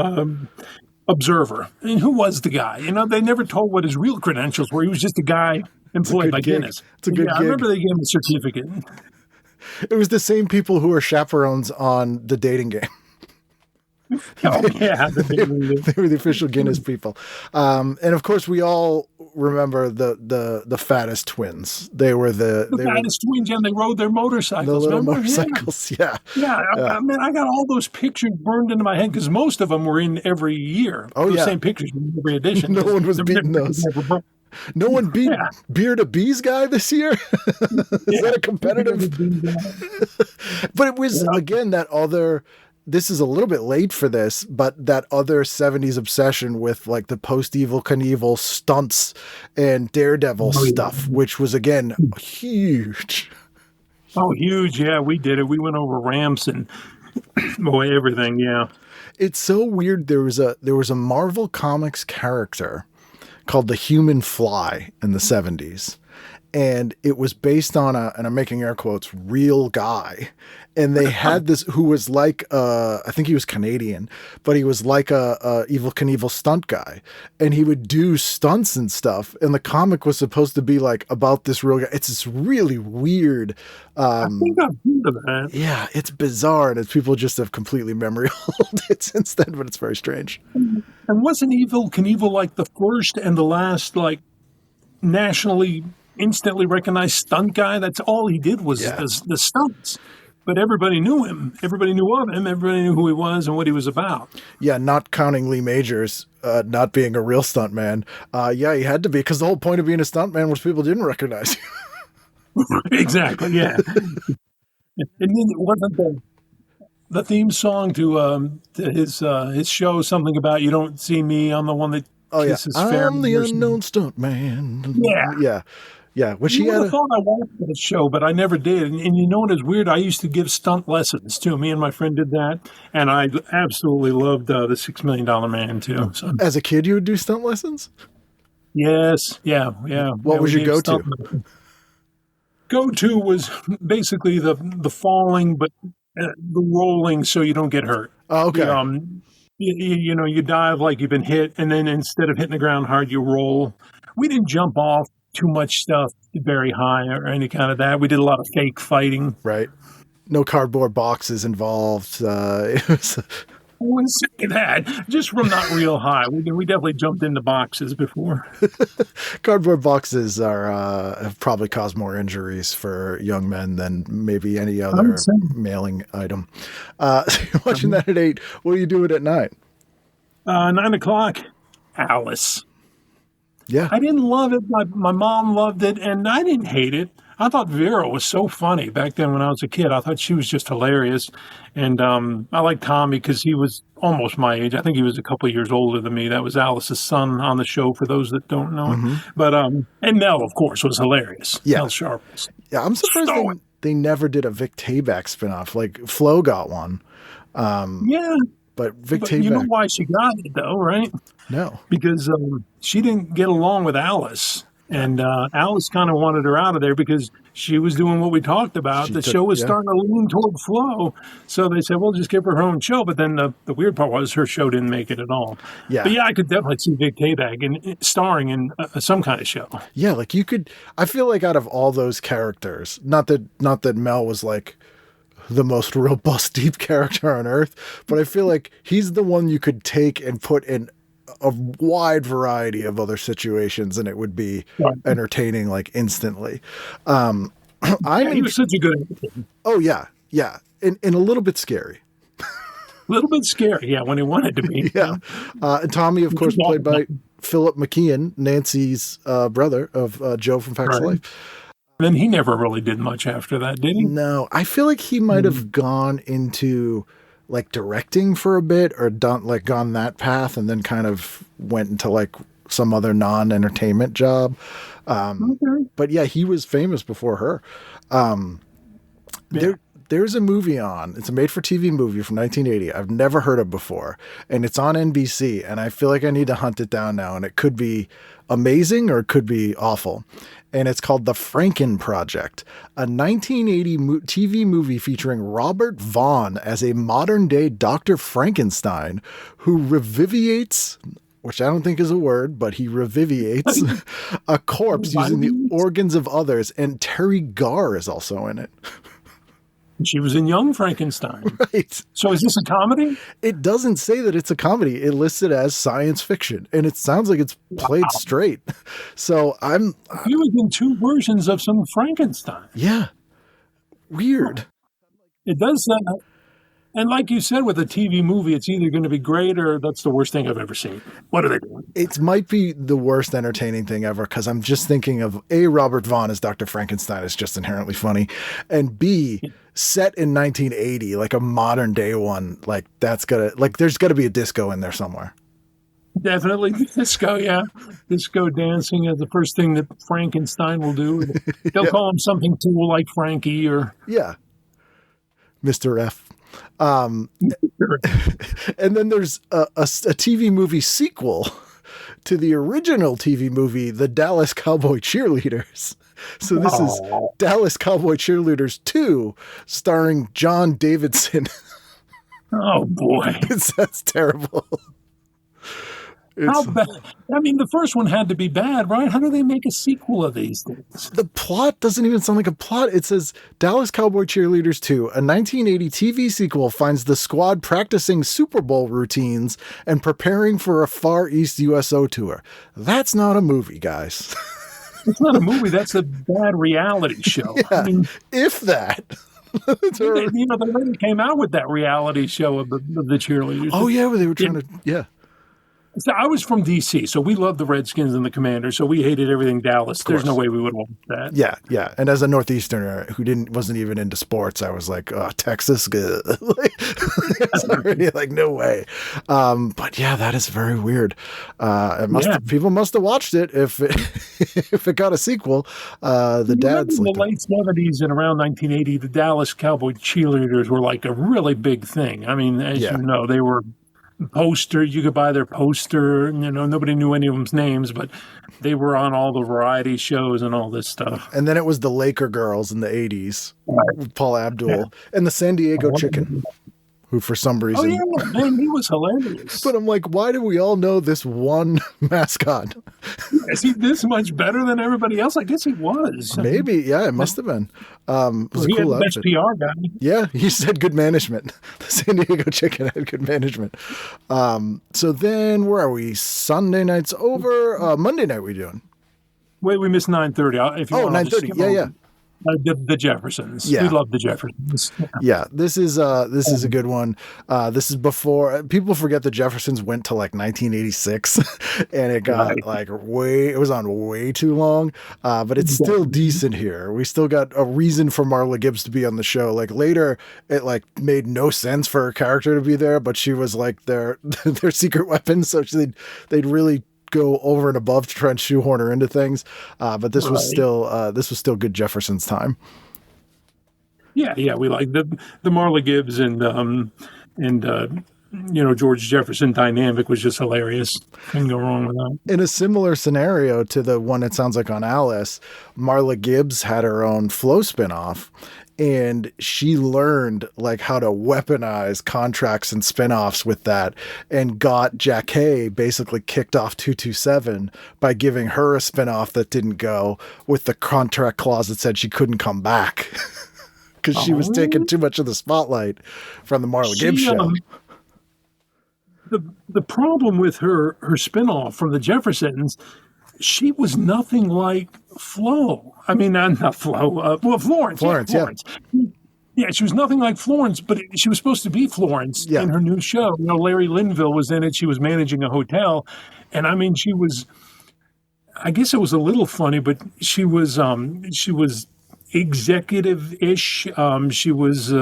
S5: observer. And who was the guy? They never told what his real credentials were. He was just a guy employed by Guinness.
S3: It's a good gig.
S5: I remember they gave him a certificate.
S3: It was the same people who are chaperones on The Dating Game.
S5: Oh, yeah.
S3: They were the official Guinness people. And of course, we all remember the fattest twins. They were
S5: The
S3: they were
S5: fattest twins, and they rode their
S3: the
S5: motorcycles.
S3: little
S5: Remember?
S3: motorcycles. Yeah.
S5: Yeah, I mean, I got all those pictures burned into my head because most of them were in every year.
S3: Oh,
S5: Those
S3: yeah.
S5: same pictures in every edition.
S3: No one was
S5: They're
S3: beating
S5: never-
S3: those.
S5: never burned.
S3: No one beat
S5: Yeah.
S3: Beard a Bees guy this year. Is that a competitive? But it was again that other. This is a little bit late for this, but that other 70s obsession with like the post Evil Knievel stunts and Daredevil stuff, which was again huge.
S5: Oh, huge! Yeah, we did it. We went over ramps and boy, everything. Yeah.
S3: It's so weird. There was a Marvel Comics character called the Human Fly in the 70s. And it was based on and I'm making air quotes, real guy. And they had this who was like, I think he was Canadian, but he was like a Evil Knievel stunt guy. And he would do stunts and stuff. And the comic was supposed to be like about this real guy. It's this really weird.
S5: I think I've heard of that.
S3: Yeah, it's bizarre. And it's people just have completely memory hold it since then, but it's very strange.
S5: And wasn't Evil Knievel like the first and the last, like, nationally instantly recognized stunt guy? That's all he did was the stunts. But everybody knew him. Everybody knew of him. Everybody knew who he was and what he was about.
S3: Yeah, not counting Lee Majors not being a real stuntman. Yeah, he had to be, because the whole point of being a stuntman was people didn't recognize you.
S5: Exactly, yeah. And then it wasn't the theme song to his show something about "You Don't See Me"? I'm the one that kisses fair.
S3: I'm the unknown stuntman. Yeah. Which he
S5: You would
S3: had.
S5: have thought I watched that show, but I never did. And you know what is weird? I used to give stunt lessons too. Me and my friend did that, and I absolutely loved the $6 Million Man too. So,
S3: As a kid, you would do stunt lessons.
S5: yes, yeah.
S3: What was your
S5: we gave
S3: go-to?
S5: stunt- Go-to was basically the falling, but the rolling, so you don't get hurt.
S3: Oh, okay.
S5: You know, you dive like you've been hit, and then instead of hitting the ground hard, you roll. We didn't jump off too much stuff very high or any kind of that. We did a lot of fake fighting.
S3: Right. No cardboard boxes involved. It was.
S5: I wouldn't say that. Just from not real high. We definitely jumped into boxes before.
S3: Cardboard boxes have probably caused more injuries for young men than maybe any other
S5: would say.
S3: mailing item. So you're watching that at 8. What are you doing at 9?
S5: 9 o'clock, Alice.
S3: Yeah.
S5: I didn't love it. My mom loved it, and I didn't hate it. I thought Vera was so funny back then when I was a kid. I thought she was just hilarious. And I liked Tommy because he was almost my age. I think he was a couple of years older than me. That was Alice's son on the show, for those that don't know it. But, and Mel, of course, was hilarious.
S3: Yeah.
S5: Mel Sharp.
S3: Yeah, I'm surprised they never did a Vic Tayback spinoff. Like Flo got one.
S5: Yeah.
S3: But Vic
S5: But
S3: Tayback.
S5: you know why she got it, though, right?
S3: No.
S5: Because she didn't get along with Alice. And Alice kind of wanted her out of there because she was doing what we talked about. The show was starting to lean toward Flo. So they said, well, just give her own show. But then the weird part was her show didn't make it at all.
S3: Yeah.
S5: But yeah, I could definitely see Vic Tayback starring in some kind of show.
S3: Yeah, like you could. I feel like out of all those characters, not that Mel was like the most robust, deep character on earth, but I feel like he's the one you could take and put in a wide variety of other situations, and it would be entertaining like instantly.
S5: He was such a good actor.
S3: Oh yeah, and a little bit scary.
S5: A little bit scary, yeah, when he wanted to be.
S3: Yeah, and Tommy, of course, played by Philip McKeon, Nancy's brother of Joe from Facts of Life.
S5: Then he never really did much after that, did he?
S3: No, I feel like he might have gone into like directing for a bit, or gone that path, and then kind of went into like some other non-entertainment job. But yeah, he was famous before her. There's a movie on. It's a made-for-TV movie from 1980. I've never heard of before, and it's on NBC. And I feel like I need to hunt it down now. And it could be amazing or it could be awful. And it's called The Franken Project, a 1980 TV movie featuring Robert Vaughn as a modern-day Dr. Frankenstein who reviviates, which I don't think is a word, but he reviviates a corpse using the organs of others. And Terry Garr is also in it.
S5: She was in Young Frankenstein.
S3: Right.
S5: So is this a comedy?
S3: It doesn't say that it's a comedy. It lists it as science fiction, and it sounds like it's played straight. So
S5: He was in 2 versions of some Frankenstein.
S3: yeah, weird.
S5: It does that. And like you said, with a TV movie, it's either going to be great or that's the worst thing I've ever seen. What are they doing?
S3: It might be the worst entertaining thing ever because I'm just thinking of A, Robert Vaughn as Dr. Frankenstein is just inherently funny, and B, set in 1980, like a modern day one, like there's gotta be a disco in there somewhere.
S5: Definitely disco, yeah. Disco dancing is the first thing that Frankenstein will do. They'll call him something cool like Frankie or...
S3: Yeah. Mr. F. And then there's a TV movie sequel to the original TV movie, The Dallas Cowboy Cheerleaders. So this is Dallas Cowboy Cheerleaders 2, starring John Davidson.
S5: Oh, boy.
S3: That's terrible.
S5: How bad? I mean, the first one had to be bad, right? How do they make a sequel of these things?
S3: The plot doesn't even sound like a plot. It says Dallas Cowboy Cheerleaders 2, a 1980 TV sequel, finds the squad practicing Super Bowl routines and preparing for a Far East USO tour. That's not a movie, guys.
S5: It's not a movie. That's a bad reality show.
S3: Yeah,
S5: I mean,
S3: if that.
S5: they already came out with that reality show of the cheerleaders.
S3: Oh, yeah, well, they were trying to, yeah.
S5: So I was from D.C., so we loved the Redskins and the Commanders, so we hated everything Dallas. There's no way we would want that.
S3: Yeah, yeah. And as a Northeasterner who wasn't even into sports, I was like, oh, Texas, good. Already like, no way. But yeah, that is very weird. People must have watched it if it got a sequel. The dads
S5: in the late 70s and around 1980, the Dallas Cowboy Cheerleaders were like a really big thing. I mean, as you know, they were poster. You could buy their poster. Nobody knew any of them's names, but they were on all the variety shows and all this stuff.
S3: And then it was the Laker girls in the 80s, with Paul Abdul, and the San Diego Chicken, who for some reason...
S5: Oh, yeah, man, he was hilarious.
S3: But I'm like, why do we all know this one mascot?
S5: Is he this much better than everybody else? I guess he was.
S3: Maybe, yeah, it must have been. It was a cool
S5: had the best
S3: outfit.
S5: PR guy.
S3: Yeah, he said good management. The San Diego Chicken had good management. So then, where are we? Sunday night's over. Monday night we doing?
S5: Wait, we missed 9:30. If you want,
S3: 9:30. Yeah.
S5: The Jeffersons.
S3: Yeah.
S5: We love the Jeffersons.
S3: Yeah, this is a good one. This is before people forget the Jeffersons went to like 1986, and it got it was on way too long. But it's still decent here. We still got a reason for Marla Gibbs to be on the show. Like later, it like made no sense for her character to be there, but she was like their secret weapon. So they'd really go over and above to try and shoehorn her into things. But this was still good Jefferson's time.
S5: Yeah, we like the Marla Gibbs and George Jefferson dynamic was just hilarious. Couldn't go wrong with that.
S3: In a similar scenario to the one it sounds like on Alice, Marla Gibbs had her own Flow spinoff, and she learned like how to weaponize contracts and spinoffs with that, and got Jackée basically kicked off 227 by giving her a spinoff that didn't go with the contract clause that said she couldn't come back because she was taking too much of the spotlight from the Marla Gibbs show.
S5: The problem with her spinoff from the Jeffersons, she was nothing like Flo. I mean, not Flo. Florence.
S3: Florence.
S5: Yeah, she was nothing like Florence, but she was supposed to be Florence in her new show. Larry Linville was in it. She was managing a hotel. And I mean, she was, I guess it was a little funny, but she was executive-ish. She was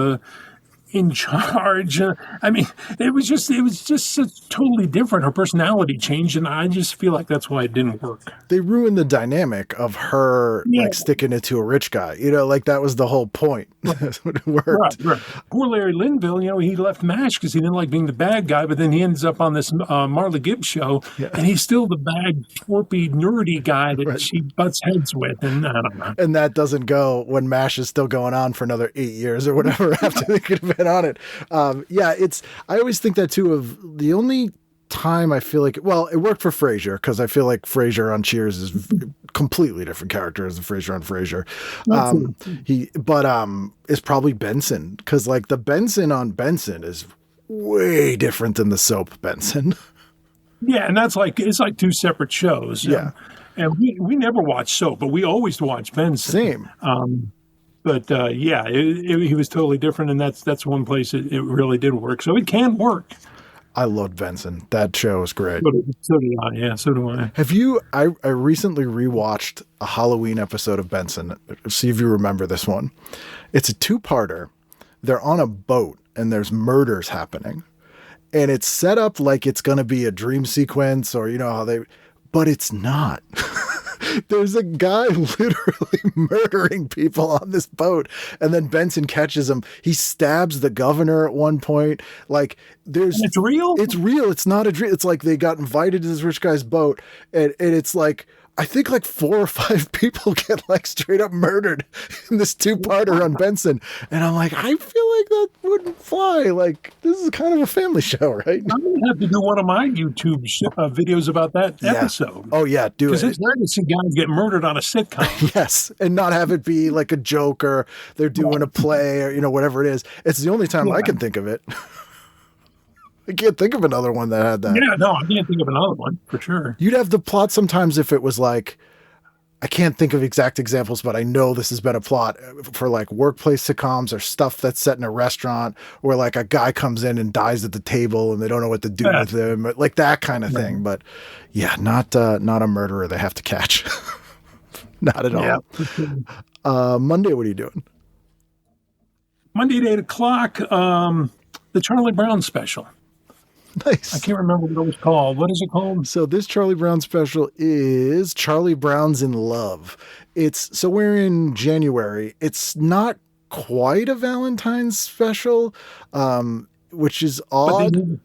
S5: in charge. I mean, it was just so totally different. Her personality changed, and I just feel like that's why it didn't work.
S3: They ruined the dynamic of her like sticking it to a rich guy. Like that was the whole point. That's what it worked.
S5: Right. Poor Larry Linville, he left MASH because he didn't like being the bad guy, but then he ends up on this Marla Gibbs show, and he's still the bad, twerpy, nerdy guy that she butts heads with, and I don't know.
S3: And that doesn't go when MASH is still going on for another 8 years or whatever after they could have been on it. I always think that too, of the only time, I feel like, well, it worked for Frasier because I feel like Frasier on Cheers is completely different characters than Frasier on Frasier. It's probably Benson, because like the Benson on Benson is way different than the soap Benson.
S5: Yeah, and it's like two separate shows.
S3: Yeah.
S5: And we never watched soap, but we always watched Benson.
S3: Same.
S5: He was totally different, and that's one place it really did work. So it can work.
S3: I loved Benson. That show was great.
S5: So do I. Yeah, so do I.
S3: Have you? I recently rewatched a Halloween episode of Benson. See if you remember this one. It's a two-parter. They're on a boat and there's murders happening, and it's set up like it's going to be a dream sequence, or but it's not. There's a guy literally murdering people on this boat, and then Benson catches him. He stabs the governor at one point. Like,
S5: it's real?
S3: It's real. It's not a dream. It's like they got invited to this rich guy's boat, and it's like, I think like 4 or 5 people get like straight up murdered in this two-parter on Benson. And I'm like, I feel like that wouldn't fly. Like, this is kind of a family show, right?
S5: I'm going to have to do one of my YouTube videos about that episode.
S3: Oh, yeah, do it.
S5: Because it's rare to see guys get murdered on a sitcom.
S3: Yes, and not have it be like a joke, or they're doing a play, or whatever it is. It's the only time I can think of it. I can't think of another one that had that.
S5: Yeah, no, I can't think of another one for sure.
S3: You'd have the plot sometimes if it was like, I can't think of exact examples, but I know this has been a plot for like workplace sitcoms or stuff that's set in a restaurant where like a guy comes in and dies at the table and they don't know what to do with him, like that kind of thing. But yeah, not a murderer they have to catch. Not at all.
S5: Yeah.
S3: Monday, what are you doing?
S5: Monday at 8 o'clock, the Charlie Brown special.
S3: Nice.
S5: I can't remember what it was called. What is it called?
S3: So this Charlie Brown special is Charlie Brown's in Love. So we're in January. It's not quite a Valentine's special, which is odd.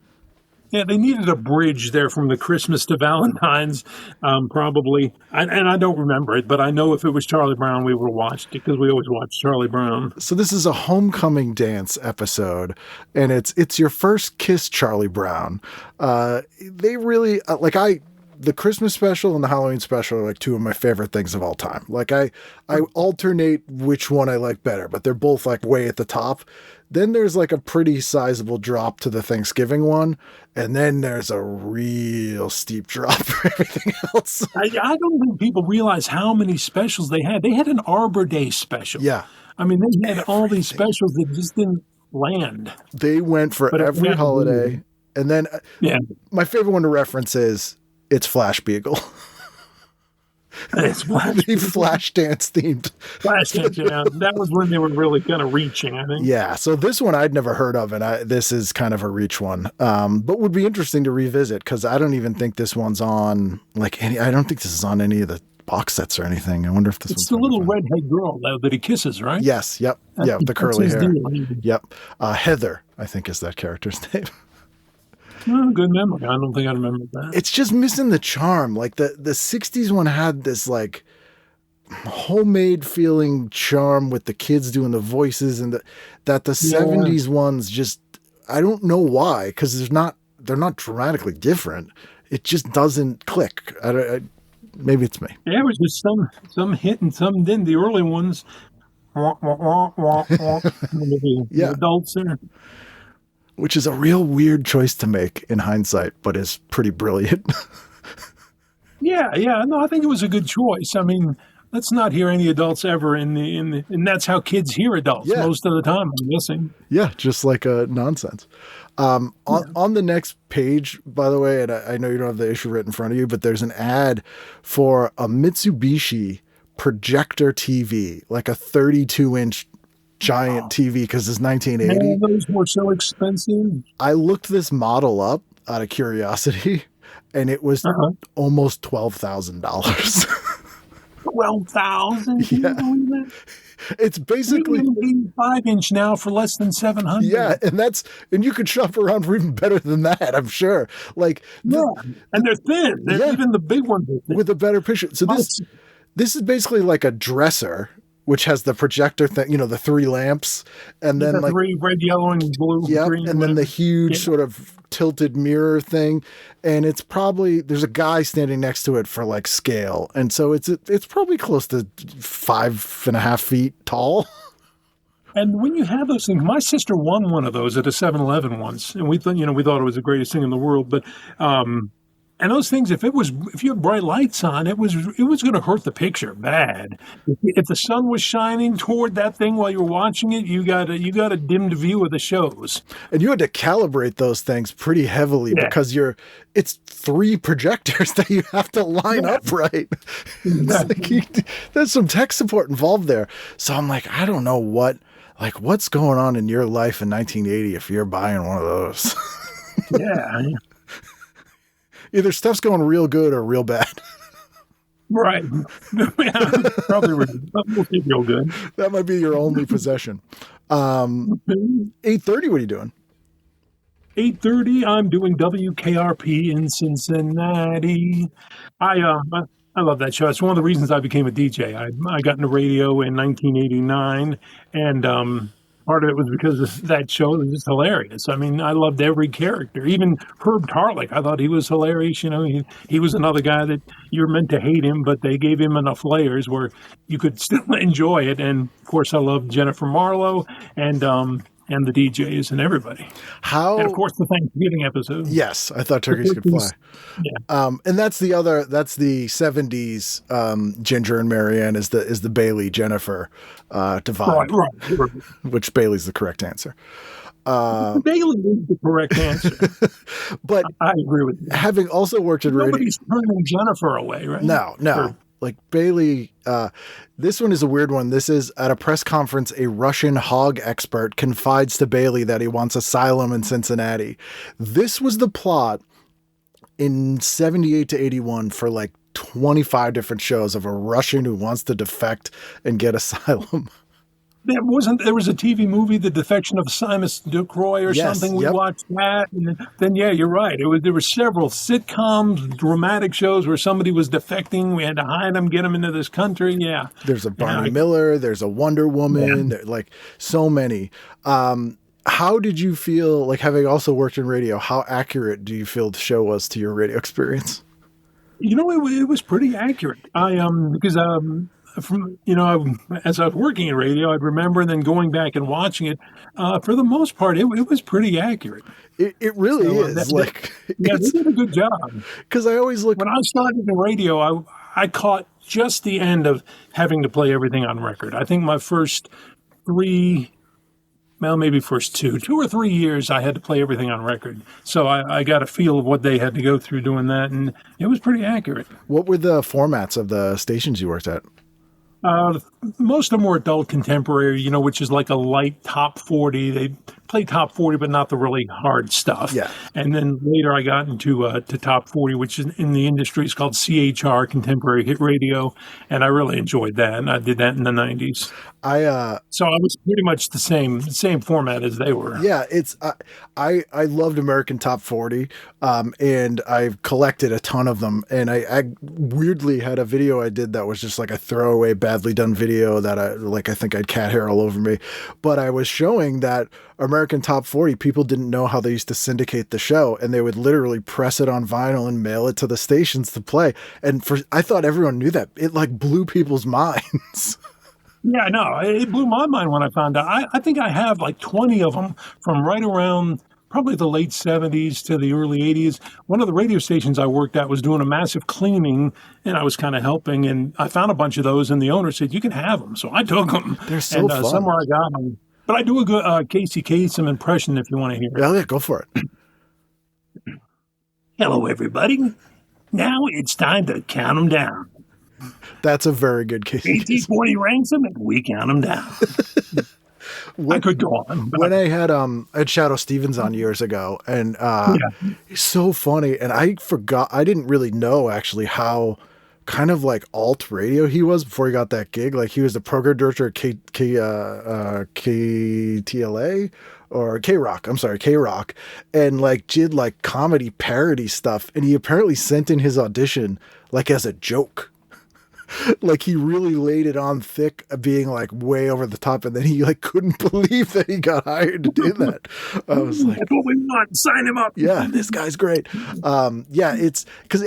S5: They needed a bridge there from the Christmas to Valentine's, probably. And I don't remember it, but I know if it was Charlie Brown, we would have watched it because we always watch Charlie Brown.
S3: So this is a homecoming dance episode, and it's your first kiss, Charlie Brown. They really the Christmas special and the Halloween special are like two of my favorite things of all time. Like I alternate which one I like better, but they're both like way at the top. Then there's like a pretty sizable drop to the Thanksgiving one. And then there's a real steep drop for everything else.
S5: I don't think people realize how many specials they had. They had an Arbor Day special.
S3: Yeah.
S5: I mean, they had all these specials that just didn't land.
S3: They went for every holiday. And then my favorite one to reference is It's Flash Beagle.
S5: It's
S3: Flash dance themed.
S5: Flash dance, yeah. That was when they were really kind of reaching, I think.
S3: Yeah. So this one I'd never heard of, and this is kind of a reach one. But would be interesting to revisit because I don't even think this one's on I don't think this is on any of the box sets or anything. I wonder if this
S5: it's the little redhead girl that he kisses, right?
S3: Yes. Yep. Yeah. The curly hair.
S5: Deal.
S3: Yep. Heather, I think, is that character's name.
S5: Oh, good memory. I don't think I remember that.
S3: It's just missing the charm. Like the 60s one had this like homemade feeling charm with the kids doing the voices, and that the 70s ones just, I don't know why, because they're not dramatically different. It just doesn't click. Maybe it's me.
S5: Yeah, it was just some hit and some didn't. The early ones, the adults are.
S3: Which is a real weird choice to make in hindsight, but is pretty brilliant.
S5: Yeah. No, I think it was a good choice. I mean, let's not hear any adults ever and that's how kids hear adults most of the time, I'm guessing.
S3: Yeah, just like nonsense. On the next page, by the way, and I know you don't have the issue right in front of you, but there's an ad for a Mitsubishi projector TV, like a 32-inch giant TV, because it's 1980.
S5: Man, those were so expensive.
S3: I looked this model up out of curiosity, and it was almost $12,000.
S5: $12,000?
S3: Yeah. It's basically
S5: 85-inch now for less than $700.
S3: Yeah, and you could shop around for even better than that, I'm sure. Like,
S5: and they're thin. Even the big ones are thin.
S3: With a better picture. So this is basically like a dresser which has the projector thing, you know, the three lamps, and then
S5: The
S3: like,
S5: three, red, yellow, and blue.
S3: yep,
S5: green,
S3: and then the
S5: whatever.
S3: huge
S5: Yeah.
S3: sort of tilted mirror thing, and it's probably there's a guy standing next to it for like scale, and so it's probably close to 5.5 feet tall.
S5: And when you have those things, my sister won one of those at a 7-Eleven once, and we thought, we thought it was the greatest thing in the world. But, and those things, if you had bright lights on, it was going to hurt the picture bad. If the sun was shining toward that thing while you were watching it, you got a dimmed view of the shows.
S3: And you had to calibrate those things pretty heavily
S5: Yeah.
S3: because it's three projectors that you have to line up right. It's like there's some tech support involved there. So I'm like, I don't know what's going on in your life in 1980 if you're buying one of those.
S5: Yeah,
S3: Either stuff's going real good or real bad.
S5: right. Yeah, probably real good.
S3: That might be your only possession. 8:30, what are you doing?
S5: 8:30, I'm doing WKRP in Cincinnati. I love that show. It's one of the reasons I became a DJ. I got into radio in 1989, and part of it was because of that show. It was just hilarious. I mean, I loved every character. Even Herb Tarlick, I thought he was hilarious. He was another guy that you're meant to hate him, but they gave him enough layers where you could still enjoy it. And of course, I loved Jennifer Marlowe and the DJs and everybody.
S3: How?
S5: And of course, the Thanksgiving episode.
S3: Yes, I thought turkeys could fly.
S5: Yeah.
S3: And that's the 70s Ginger and Marianne is the Bailey Jennifer divide,
S5: Right.
S3: which Bailey's the correct answer.
S5: Bailey is the correct answer.
S3: But
S5: I agree with you.
S3: having also worked in radio,
S5: Nobody's turning Jennifer away, right?
S3: no,
S5: Or-
S3: like Bailey, this one is a weird one. This is at a press conference, a Russian hog expert confides to Bailey that he wants asylum in Cincinnati. This was the plot in 78 to 81 for like 25 different shows of a Russian who wants to defect and get asylum.
S5: There was a TV movie, The Defection of Simus Ducroy or
S3: Yes,
S5: something. We
S3: yep.
S5: watched that, and then yeah, you're right. There were several sitcoms, dramatic shows where somebody was defecting. We had to hide them, get them into this country. Yeah,
S3: There's a Barney
S5: Yeah.
S3: Miller, there's a Wonder Woman, like so many. How did you feel, like having also worked in radio, how accurate do you feel the show was to your radio experience?
S5: it was pretty accurate. Because as I was working in radio, I'd remember and then going back and watching it. For the most part, it was pretty accurate.
S3: It really
S5: So,
S3: is.
S5: Yeah, they did a good job.
S3: Because I always look,
S5: When I started in radio, I caught just the end of having to play everything on record. I think my first two or 3 years, I had to play everything on record. So I got a feel of what they had to go through doing that, and it was pretty accurate.
S3: what were the formats of the stations you worked at?
S5: Most of them were adult contemporary, which is like a light top 40. They play top 40, but not the really hard stuff.
S3: Yeah.
S5: And then later I got into to top 40, which is in the industry is called CHR, Contemporary Hit Radio, and I really enjoyed that. And I did that in the 90s. So I was pretty much the same format as they were.
S3: Yeah, it's I loved American Top 40, and I've collected a ton of them. And I weirdly had a video I did that was just like a throwaway, badly done video that I think I had cat hair all over me. But I was showing that American Top 40, people didn't know how they used to syndicate the show, and they would literally press it on vinyl and mail it to the stations to play. And I thought everyone knew that. It like blew people's minds.
S5: Yeah, no, it blew my mind when I found out. I think I have like 20 of them from right around probably the late 70s to the early 80s. One of the radio stations I worked at was doing a massive cleaning, and I was kind of helping, and I found a bunch of those, and the owner said, you can have them. So I took them.
S3: They're so
S5: and,
S3: fun.
S5: Somewhere I got them. But I do a good Casey Kasem impression if you want to hear it.
S3: Yeah, go for it.
S5: Hello, everybody. Now it's time to count them down.
S3: That's a very good case.
S5: 1840 ranks them, and we count them down. I could go on. But
S3: When I had Shadow Stevens on years ago, and he's so funny, and I didn't really know actually how kind of like alt radio he was before he got that gig. Like he was the program director at KTLA or K-Rock. I'm sorry, K-Rock, and like did like comedy parody stuff. And he apparently sent in his audition like as a joke. Like he really laid it on thick, being like way over the top, and then he like couldn't believe that he got hired to do that. I was like,
S5: That's what we want. Sign him up.
S3: yeah, this guy's great. Yeah, it's because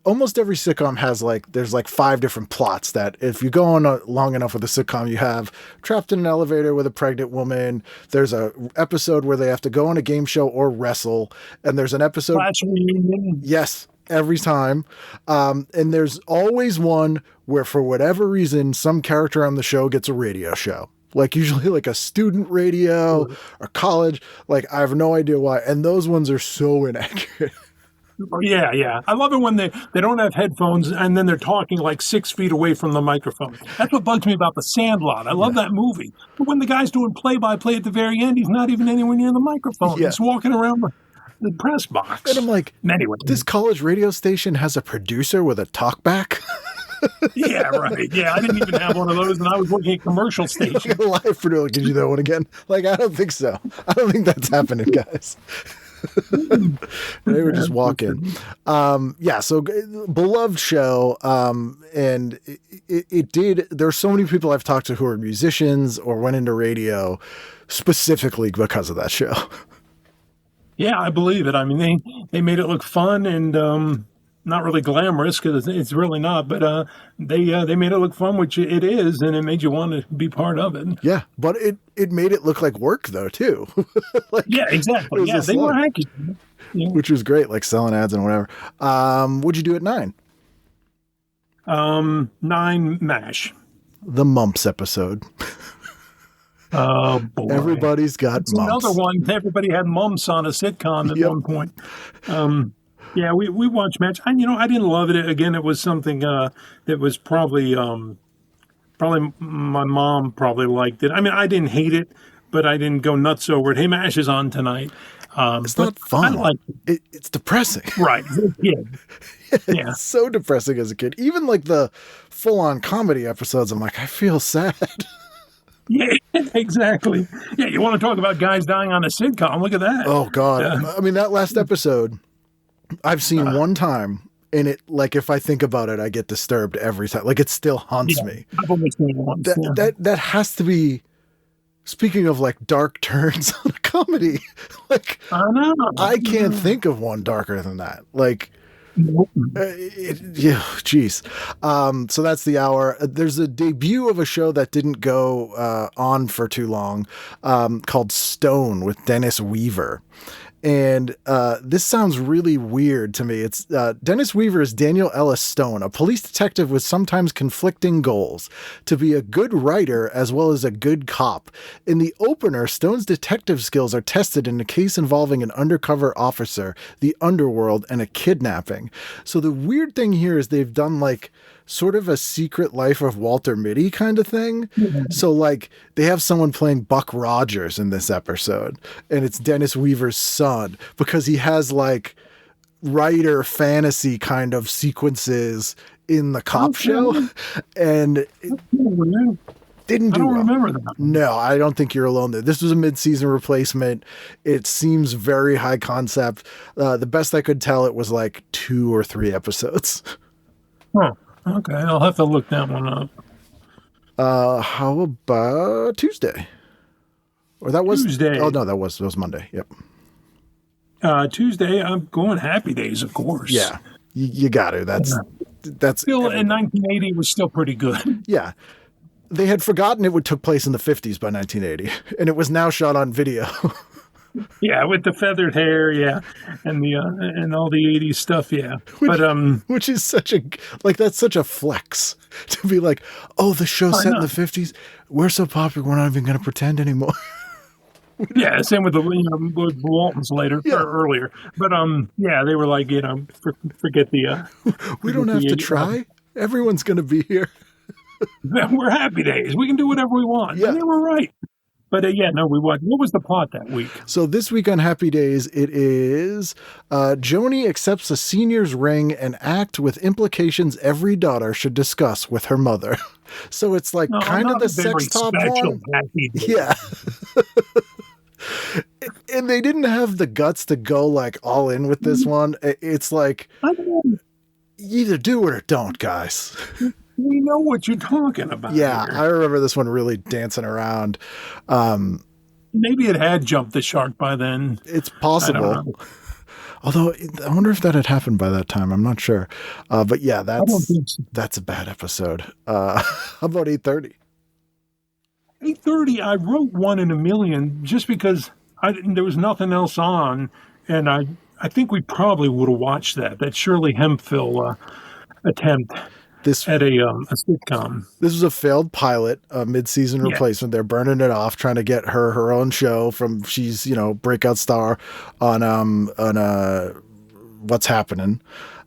S3: almost every sitcom has like, there's like 5 different plots that if you go on long enough with a sitcom, you have trapped in an elevator with a pregnant woman. There's a episode where they have to go on a game show or wrestle. And there's an episode.
S5: Class reunion.
S3: Yes, every time. And there's always one where for whatever reason, some character on the show gets a radio show. Like usually like a student radio or college. Like I have no idea why. And those ones are so inaccurate.
S5: Yeah, yeah. I love it when they don't have headphones and then they're talking like 6 feet away from the microphone. That's what bugs me about The Sandlot. I love that movie. But when the guy's doing play-by-play at the very end, he's not even anywhere near the microphone.
S3: Yeah.
S5: He's walking around the press box.
S3: And I'm like,
S5: Anyway.
S3: this college radio station has a producer with a talkback.
S5: Yeah, right. Yeah, I didn't even have one of those, and I was working at commercial station.
S3: Like a live producer. Gives you that one again. Like, I don't think so. I don't think that's happening, guys. They were just walking. Yeah, so beloved show. And it did, there's so many people I've talked to who are musicians or went into radio specifically because of that show.
S5: Yeah, I believe it. I mean, they made it look fun and not really glamorous because it's really not. But they made it look fun, which it is, and it made you want to be part of it.
S3: Yeah, but it made it look like work though too. Like,
S5: Yeah,
S3: it
S5: exactly.
S3: was
S5: Yeah,
S3: a
S5: they were
S3: slug.
S5: hacky. Yeah.
S3: Which was great, like selling ads and whatever. What'd you do at 9?
S5: 9 MASH.
S3: The mumps episode.
S5: Oh boy,
S3: Everybody's got
S5: it's
S3: mumps.
S5: another one. Everybody had mumps on a sitcom at
S3: Yep.
S5: one point. Yeah, we watched MASH. I didn't love it. Again, it was something that was probably my mom probably liked it. I mean, I didn't hate it, but I didn't go nuts over it. Hey, MASH is on tonight.
S3: It's
S5: but
S3: not fun.
S5: I liked it.
S3: It's depressing.
S5: Right. Yeah. Yeah.
S3: It's so depressing as a kid. Even like the full-on comedy episodes, I'm like, I feel sad.
S5: Yeah, exactly. Yeah, you want to talk about guys dying on a sitcom? Look at that.
S3: Oh God.
S5: Yeah.
S3: I mean, that last episode I've seen one time, and it, like, if I think about it, I get disturbed every time. Like, it still haunts me.
S5: I've only seen it once. Yeah.
S3: That has to be, speaking of like dark turns on a comedy, like
S5: I know.
S3: I can't think of one darker than that. Like,
S5: Nope.
S3: yeah, geez. So that's the hour. There's a debut of a show that didn't go on for too long, called Stone with Dennis Weaver. And this sounds really weird to me. It's Dennis Weaver is Daniel Ellis Stone, a police detective with sometimes conflicting goals: to be a good writer as well as a good cop. In the opener, Stone's detective skills are tested in a case involving an undercover officer, the underworld, and a kidnapping. So the weird thing here is they've done like sort of a Secret Life of Walter Mitty kind of thing. So like they have someone playing Buck Rogers in this episode, and it's Dennis Weaver's son, because he has like writer fantasy kind of sequences in the cop show, and it didn't
S5: I
S3: do
S5: don't
S3: well.
S5: remember that.
S3: No, I don't think you're alone there. This was a mid-season replacement. It seems very high concept. The best I could tell, it was like 2 or 3 episodes.
S5: Huh. Okay, I'll have to look that one up.
S3: How about Tuesday? Or that was
S5: Tuesday.
S3: Oh no, that was Monday. Yep.
S5: Tuesday, I'm going Happy Days, of course.
S3: Yeah, you got to. That's
S5: Still, in 1980, it was still pretty good.
S3: yeah. They had forgotten it took place in the 50s by 1980, and it was now shot on video.
S5: Yeah, with the feathered hair, yeah, and the and all the 80s stuff, yeah. But
S3: Which is that's such a flex to be like, oh, the show's set in
S5: know.
S3: the 50s. We're so popular, we're not even going to pretend anymore.
S5: yeah, same with the with Waltons later
S3: Yeah.
S5: or earlier. But yeah, they were like, forget the.
S3: We don't have to try. Everyone's going to be here.
S5: We're Happy Days. We can do whatever we want.
S3: Yeah.
S5: And they were right. But yeah, no, we watched. What was the plot that week?
S3: So this week on Happy Days, it is Joni accepts a senior's ring, an act with implications every daughter should discuss with her mother. So it's like
S5: No,
S3: kind of
S5: not
S3: the
S5: a very
S3: sex top
S5: special
S3: one.
S5: Happy Days.
S3: Yeah. And they didn't have the guts to go like all in with this one. It's like,
S5: I don't know.
S3: you either do it or don't, guys.
S5: We know what you're talking about.
S3: Yeah,
S5: here.
S3: I remember this one really dancing around.
S5: Maybe it had jumped the shark by then.
S3: It's
S5: I don't
S3: possible.
S5: know.
S3: Although I wonder if that had happened by that time. I'm not sure. But yeah,
S5: I don't think so.
S3: that's a bad episode. How about 8:30?
S5: 8:30. I wrote One in a Million just because there was nothing else on, and I think we probably would have watched that Shirley Hemphill attempt
S3: This
S5: at a sitcom.
S3: this was a failed pilot, a mid-season
S5: Yeah.
S3: replacement. They're burning it off, trying to get her own show from she's breakout star on What's Happening.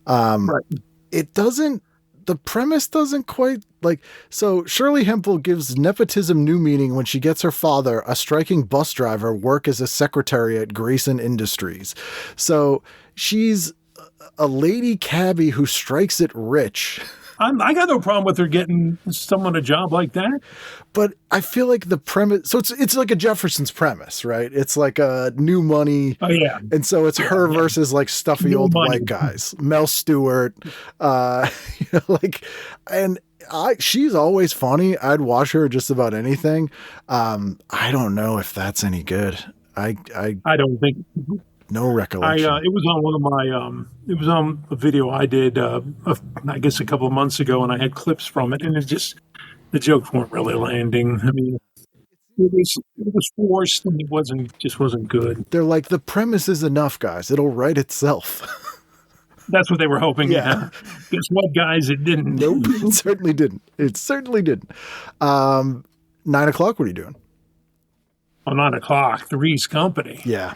S5: Right.
S3: It doesn't. The premise doesn't quite like. So Shirley Hemphill gives nepotism new meaning when she gets her father, a striking bus driver, work as a secretary at Grayson Industries. So she's a lady cabbie who strikes it rich.
S5: I got no problem with her getting someone a job like that.
S3: But I feel like the premise, so it's like a Jefferson's premise, right? It's like a new money.
S5: Oh yeah,
S3: And so it's her versus like stuffy
S5: New
S3: old
S5: money.
S3: white guys, Mel Stewart, she's always funny. I'd watch her just about anything. I don't know if that's any good. I
S5: I don't think.
S3: no recollection.
S5: It was on one of my it was on a video I did I guess a couple of months ago, and I had clips from it, and the jokes weren't really landing. I mean, it was forced, and it wasn't good.
S3: They're like, the premise is enough, guys. It'll write itself.
S5: That's what they were hoping.
S3: Yeah.
S5: Yeah. Guess what, guys? It didn't.
S3: Nope, it certainly didn't. It certainly didn't. 9 o'clock, what are you doing?
S5: On 9 o'clock, Three's Company.
S3: Yeah.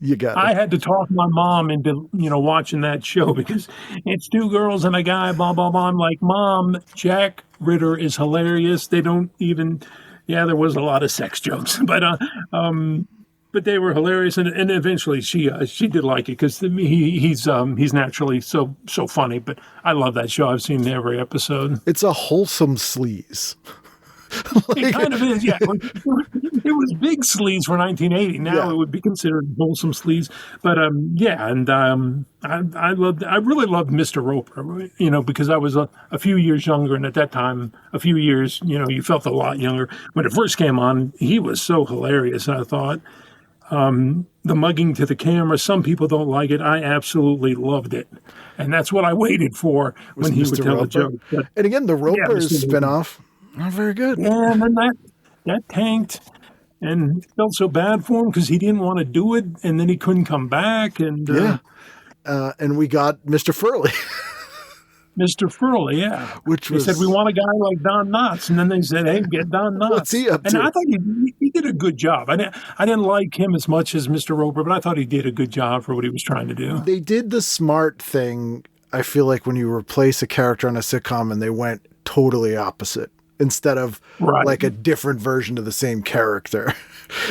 S3: You got
S5: I
S3: it.
S5: had to talk my mom into, watching that show because it's two girls and a guy, blah, blah, blah. I'm like, Mom, Jack Ritter is hilarious. They don't even, there was a lot of sex jokes, but they were hilarious. And eventually she did like it because he's naturally so funny, but I love that show. I've seen every episode.
S3: It's a wholesome sleaze.
S5: It kind of is, yeah. It was big sleaze for 1980. Now
S3: Yeah.
S5: it would be considered wholesome sleaze. But I really loved Mr. Roper, because I was a few years younger, and at that time, a few years, you felt a lot younger. When it first came on, he was so hilarious, I thought. The mugging to the camera, some people don't like it. I absolutely loved it. And that's what I waited for when he would
S3: Mr.
S5: tell the
S3: Roper.
S5: joke. But,
S3: And again, the Roper's
S5: Mr. Roper.
S3: spinoff, not very good.
S5: yeah, and then that tanked, and felt so bad for him because he didn't want to do it, and then he couldn't come back. And
S3: Yeah. And we got Mr. Furley,
S5: Mr. Furley, yeah,
S3: which
S5: they
S3: was
S5: said we want a guy like Don Knotts, and then they said, "Hey, get Don Knotts."
S3: What's he up
S5: and
S3: to?
S5: I thought he did a good job. I didn't like him as much as Mr. Roper, but I thought he did a good job for what he was trying to do.
S3: They did the smart thing. I feel like when you replace a character on a sitcom and they went totally opposite instead of
S5: Right.
S3: like a different version of the same character.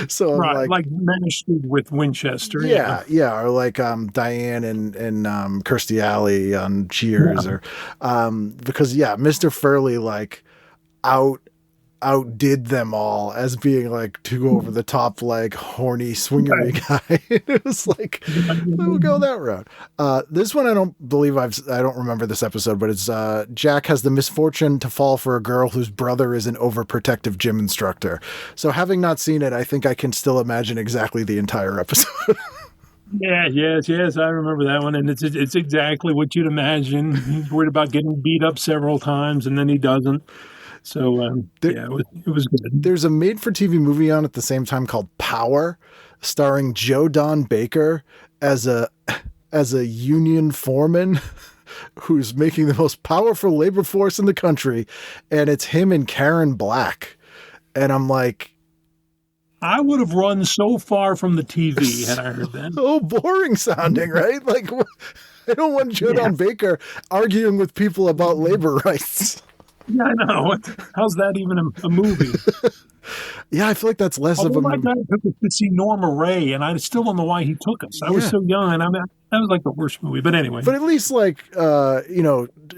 S3: So I'm
S5: Right,
S3: like,
S5: like Manish did with Winchester.
S3: yeah, or like Diane and Kirstie Alley on Cheers, or because Mr. Furley like outdid them all as being like too over the top, like horny swingery guy. It was like, we'll go that route. This one I don't remember this episode, but it's Jack has the misfortune to fall for a girl whose brother is an overprotective gym instructor. So having not seen it, I think I can still imagine exactly the entire episode.
S5: Yeah, yes, I remember that one, and it's exactly what you'd imagine. He's worried about getting beat up several times, and then he doesn't. So it was good.
S3: There's a made-for-TV movie on at the same time called Power, starring Joe Don Baker as a union foreman who's making the most powerful labor force in the country, and it's him and Karen Black. And I'm like,
S5: I would have run so far from the TV had I heard that.
S3: so boring sounding, right? Like, I don't want Joe Don Baker arguing with people about labor rights.
S5: Yeah, I know. How's that even a movie?
S3: Yeah, I feel like that's less of a
S5: My dad took us to see Norma Ray, and I still don't know why he took us. I was so young, and that was like the worst movie. But anyway,
S3: But at least, like,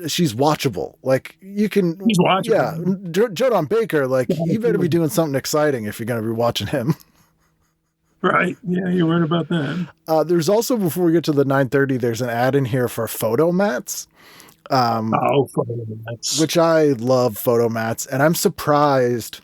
S3: she's watchable. Like, you can.
S5: He's watchable.
S3: Yeah. Joe Don Baker, like, you better be doing something exciting if you're going to be watching him.
S5: right? Yeah, you're right about that.
S3: There's also, before we get to the 9:30, there's an ad in here for photo mats.
S5: Oh, that's
S3: which I love photomats, and I'm surprised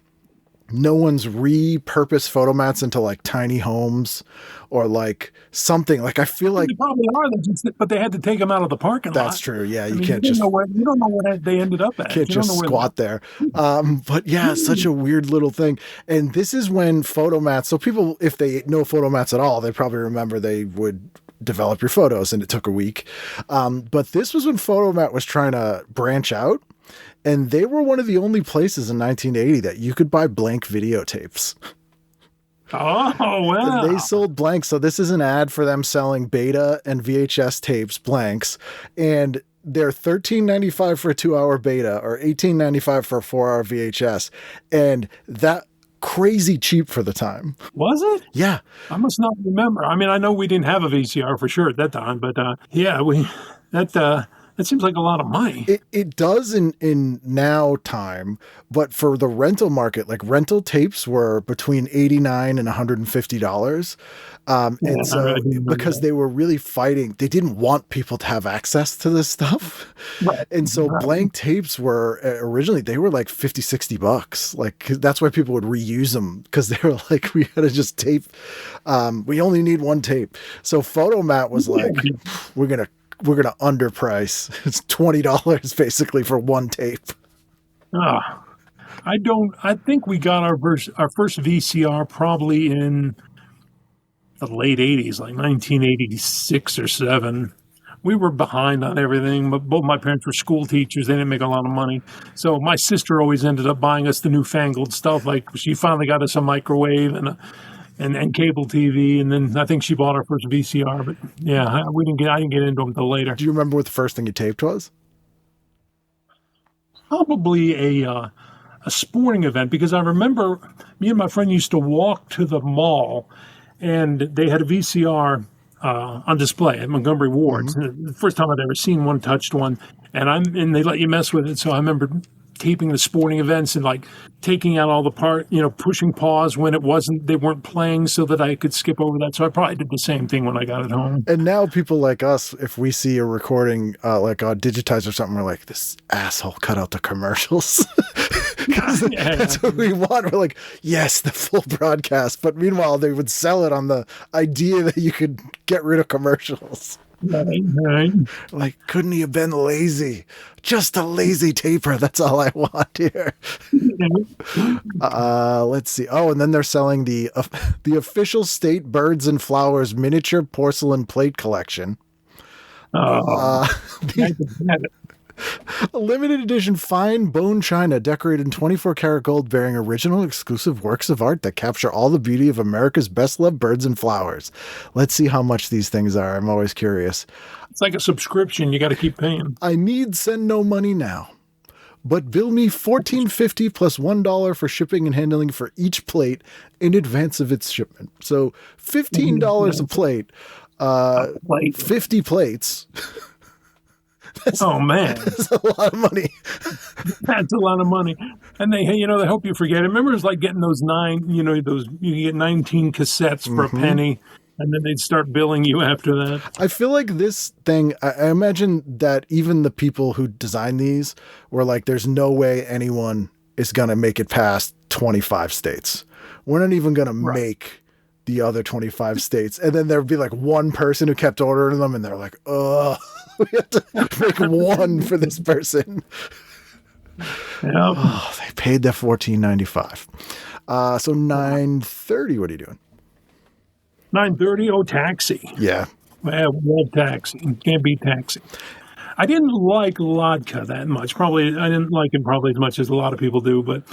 S3: no one's repurposed photomats into like tiny homes or like something. Like I feel like
S5: they probably are. But they had to take them out of the parking lot.
S3: that's true. Yeah,
S5: I
S3: you
S5: mean,
S3: can't
S5: you
S3: just
S5: don't know where they ended up at.
S3: can't
S5: You don't
S3: just
S5: know where
S3: squat there. But yeah, such a weird little thing. And this is when photomats. So people, if they know photomats at all, they probably remember they would develop your photos, and it took a week. But this was when Photomat was trying to branch out. And they were one of the only places in 1980 that you could buy blank videotapes.
S5: Oh, wow.
S3: They sold blanks. So this is an ad for them selling beta and VHS tapes, blanks. And they're $13.95 for a 2-hour beta or $18.95 for a 4-hour VHS. And that crazy cheap for the time.
S5: Was it?
S3: Yeah.
S5: I must not remember. I mean, I know we didn't have a VCR for sure at that time, but yeah, that seems like a lot of money.
S3: It does in now time, but for the rental market, like rental tapes were between $89 and $150. And so because they were really fighting, they didn't want people to have access to this stuff.
S5: Right.
S3: And so blank tapes were originally, they were like $50-$60. Like that's why people would reuse them, because they were like, we got to just tape. We only need one tape. So Photomat was like, we're going to underprice. It's $20 basically for one tape.
S5: I think we got our first VCR probably in the late 80s, like 1986 or 7. We were behind on everything, but both my parents were school teachers. They didn't make a lot of money. So my sister always ended up buying us the newfangled stuff. Like she finally got us a microwave and cable TV, and then I think she bought our first VCR. But yeah, I didn't get into them until later.
S3: Do you remember what the first thing you taped was?
S5: Probably a sporting event, because I remember me and my friend used to walk to the mall, and they had a VCR on display at Montgomery Ward's. The first time I'd ever seen one, touched one, and they let you mess with it. So I remember taping the sporting events and like taking out all the pushing pause when they weren't playing so that I could skip over that. So I probably did the same thing when I got it home.
S3: And now people like us, if we see a recording like on digitized or something, we're like, this asshole cut out the commercials. That's what we want. We're like, yes, the full broadcast. But meanwhile, they would sell it on the idea that you could get rid of commercials.
S5: Right.
S3: Like, couldn't he have been lazy? Just a lazy taper. That's all I want here. Let's see. Oh, and then they're selling the official State Birds and Flowers miniature porcelain plate collection. A limited edition fine bone china decorated in 24 karat gold, bearing original exclusive works of art that capture all the beauty of America's best loved birds and flowers. Let's see how much these things are. I'm always curious.
S5: It's like a subscription. You got to keep paying.
S3: I need send no money now, but bill me $14.50 plus $1 for shipping and handling for each plate in advance of its shipment. So $15 a plate, 50 plates.
S5: Oh man,
S3: That's a lot of money.
S5: That's a lot of money. And they hope you forget it. Remember, it's like getting those you get 19 cassettes for a penny, and then they'd start billing you after that.
S3: I feel like this thing, I imagine that even the people who designed these were like, there's no way anyone is going to make it past 25 states. We're not even going to make the other 25 states. And then there'd be like one person who kept ordering them, and they're like, ugh. We have to make one for this person.
S5: Yeah.
S3: Oh, they paid the $14.95. So 9:30. What are you doing?
S5: 9:30. Oh, Taxi.
S3: Yeah.
S5: I love Taxi. Can't beat Taxi. I didn't like Latka that much. Probably I didn't like him probably as much as a lot of people do. But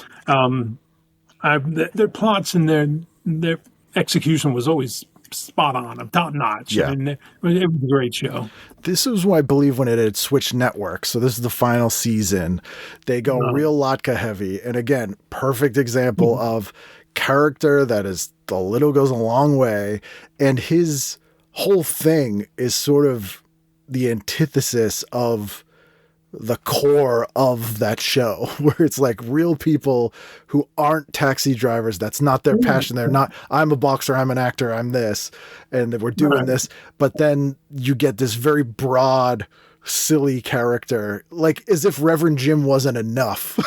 S5: their plots and their execution was always spot on, top notch.
S3: Yeah.
S5: I mean, it was a great show.
S3: This is why I believe when it had switched networks. So this is the final season. They go real Latka heavy. And again, perfect example of character that is the little goes a long way. And his whole thing is sort of the antithesis of the core of that show, where it's like real people who aren't taxi drivers. That's not their passion. They're not, I'm a boxer, I'm an actor, I'm this, and we're doing this. But then you get this very broad silly character, like as if Reverend Jim wasn't enough.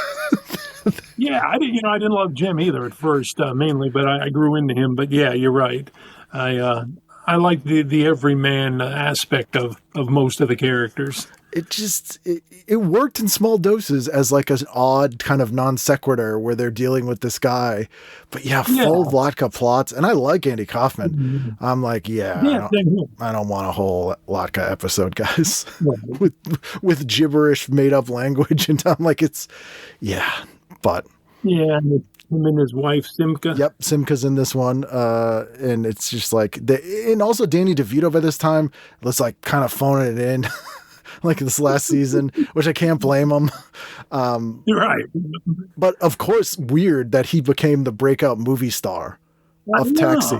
S5: Yeah, I didn't love Jim either at first, mainly, but I grew into him. But yeah, you're right. I like the everyman aspect of most of the characters.
S3: It worked in small doses as like an odd kind of non sequitur where they're dealing with this guy, but full Latka plots. And I like Andy Kaufman.
S5: Mm-hmm.
S3: I'm like, I don't want a whole Latka episode, guys, with gibberish made up language. And I'm like, but
S5: yeah, him and his wife Simca.
S3: Yep, Simca's in this one, and it's just like, and also Danny DeVito by this time was like kind of phoning it in. Like this last season, which I can't blame him.
S5: You're right.
S3: But of course, weird that he became the breakout movie star of Taxi.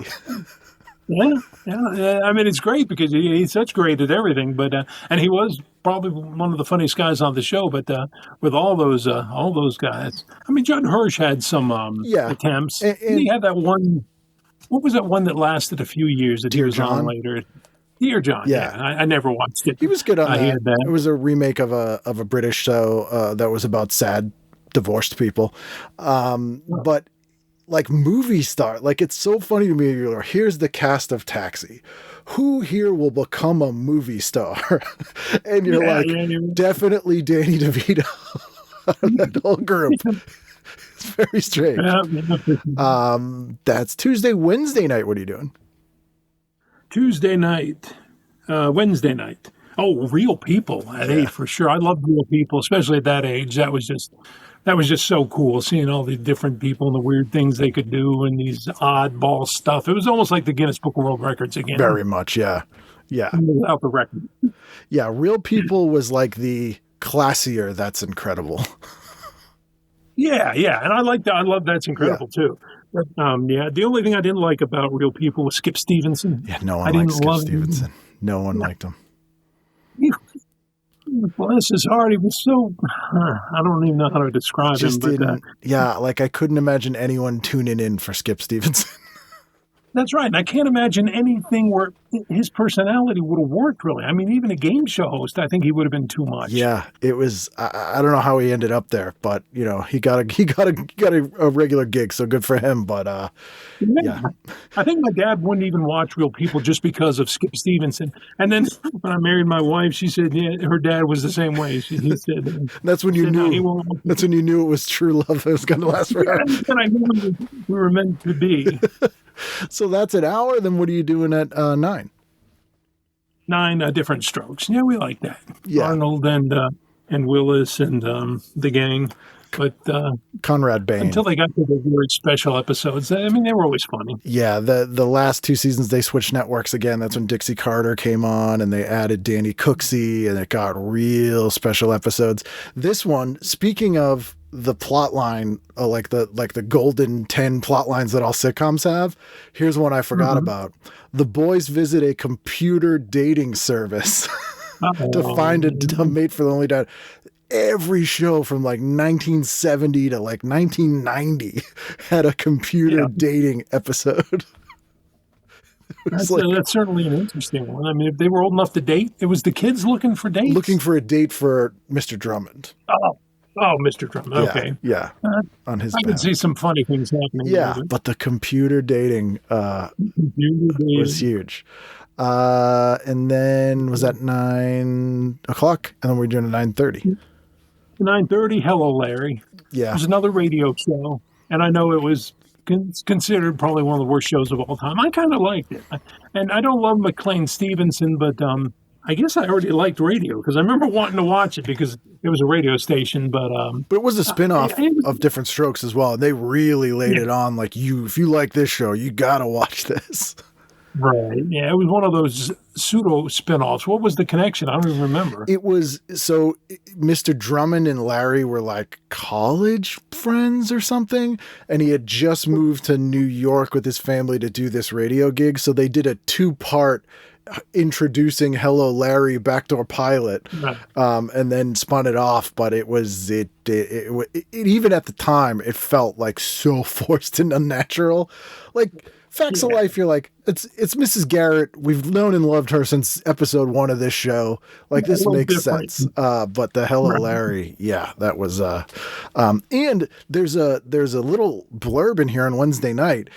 S5: Yeah. I mean, it's great because he's such great at everything. But and he was probably one of the funniest guys on the show. But with all those guys, I mean, Judd Hirsch had some attempts. And he had that one. What was that one that lasted a few years that he was on later? Dear John. Yeah. I never watched it.
S3: He was good on that. It was a remake of a British show that was about sad divorced people. But like movie star, like it's so funny to me. You're like, here's the cast of Taxi. Who here will become a movie star? And you're definitely Danny DeVito out of that whole group. It's very strange. That's Tuesday, Wednesday night. What are you doing?
S5: Tuesday night, Wednesday night. Oh, Real People at 8 for sure. I love Real People, especially at that age. That was just so cool, seeing all the different people and the weird things they could do and these oddball stuff. It was almost like the Guinness Book of World Records again.
S3: Very much, yeah.
S5: Without the record.
S3: Yeah, Real People was like the classier That's Incredible.
S5: Yeah, and I like that. I love That's Incredible too. But, the only thing I didn't like about Real People was Skip Stevenson.
S3: Yeah, no one liked Skip Stevenson. No one liked him.
S5: Bless his heart, he was so. I don't even know how to describe him. But,
S3: like I couldn't imagine anyone tuning in for Skip Stevenson.
S5: That's right. And I can't imagine anything where his personality would have worked, really. I mean, even a game show host, I think he would have been too much.
S3: Yeah, it was. I don't know how he ended up there, but he got a regular gig, so good for him. But yeah,
S5: I think my dad wouldn't even watch Real People just because of Skip Stevenson. And then when I married my wife, she said, her dad was the same way. He said,
S3: "That's when you knew.
S5: No,
S3: that's when you knew it was true love. It was going to last forever."
S5: And I knew we were meant to be.
S3: So that's an hour. Then what are you doing at 9?
S5: 9 different strokes. Yeah, we like that.
S3: Yeah.
S5: Arnold and Willis and the gang. But
S3: Conrad Bain.
S5: Until they got to the weird special episodes, I mean, they were always funny.
S3: Yeah, the last 2 seasons they switched networks again. That's when Dixie Carter came on, and they added Danny Cooksey, and it got real special episodes. This one, speaking of the plot line, like the golden 10 plot lines that all sitcoms have, here's one I forgot about. The boys visit a computer dating service to find a mate for the only dad. Every show from like 1970 to like 1990 had a computer dating episode.
S5: That's certainly an interesting one. I mean, if they were old enough to date, it was the kids looking for dates.
S3: Looking for a date for Mr. Drummond.
S5: Oh, Mr. Drummond. Okay.
S3: Yeah. On his
S5: I could see some funny things happening.
S3: Yeah, but the computer dating was huge. And then was that 9 o'clock? And then we're doing a 9:30.
S5: 9:30, Hello, Larry.
S3: Yeah.
S5: It was another radio show. And I know it was considered probably one of the worst shows of all time. I kind of liked it. And I don't love McLean Stevenson, but I guess I already liked radio because I remember wanting to watch it because it was a radio station. But
S3: it was a spinoff of Different Strokes as well. They really laid it on like, if you like this show, you got to watch this.
S5: Right. Yeah, it was one of those pseudo spinoffs. What was the connection? I don't even remember.
S3: It was, so Mr. Drummond and Larry were like college friends or something, and he had just moved to New York with his family to do this radio gig. So they did a 2-part introducing Hello, Larry backdoor pilot, and then spun it off. But it was it even at the time, it felt like so forced and unnatural. Like, Facts of Life, you're like, it's Mrs. Garrett. We've known and loved her since episode 1 of this show. Like, this
S5: little
S3: makes
S5: different.
S3: sense. But the Hello Larry, yeah, that was and there's a little blurb in here on Wednesday night.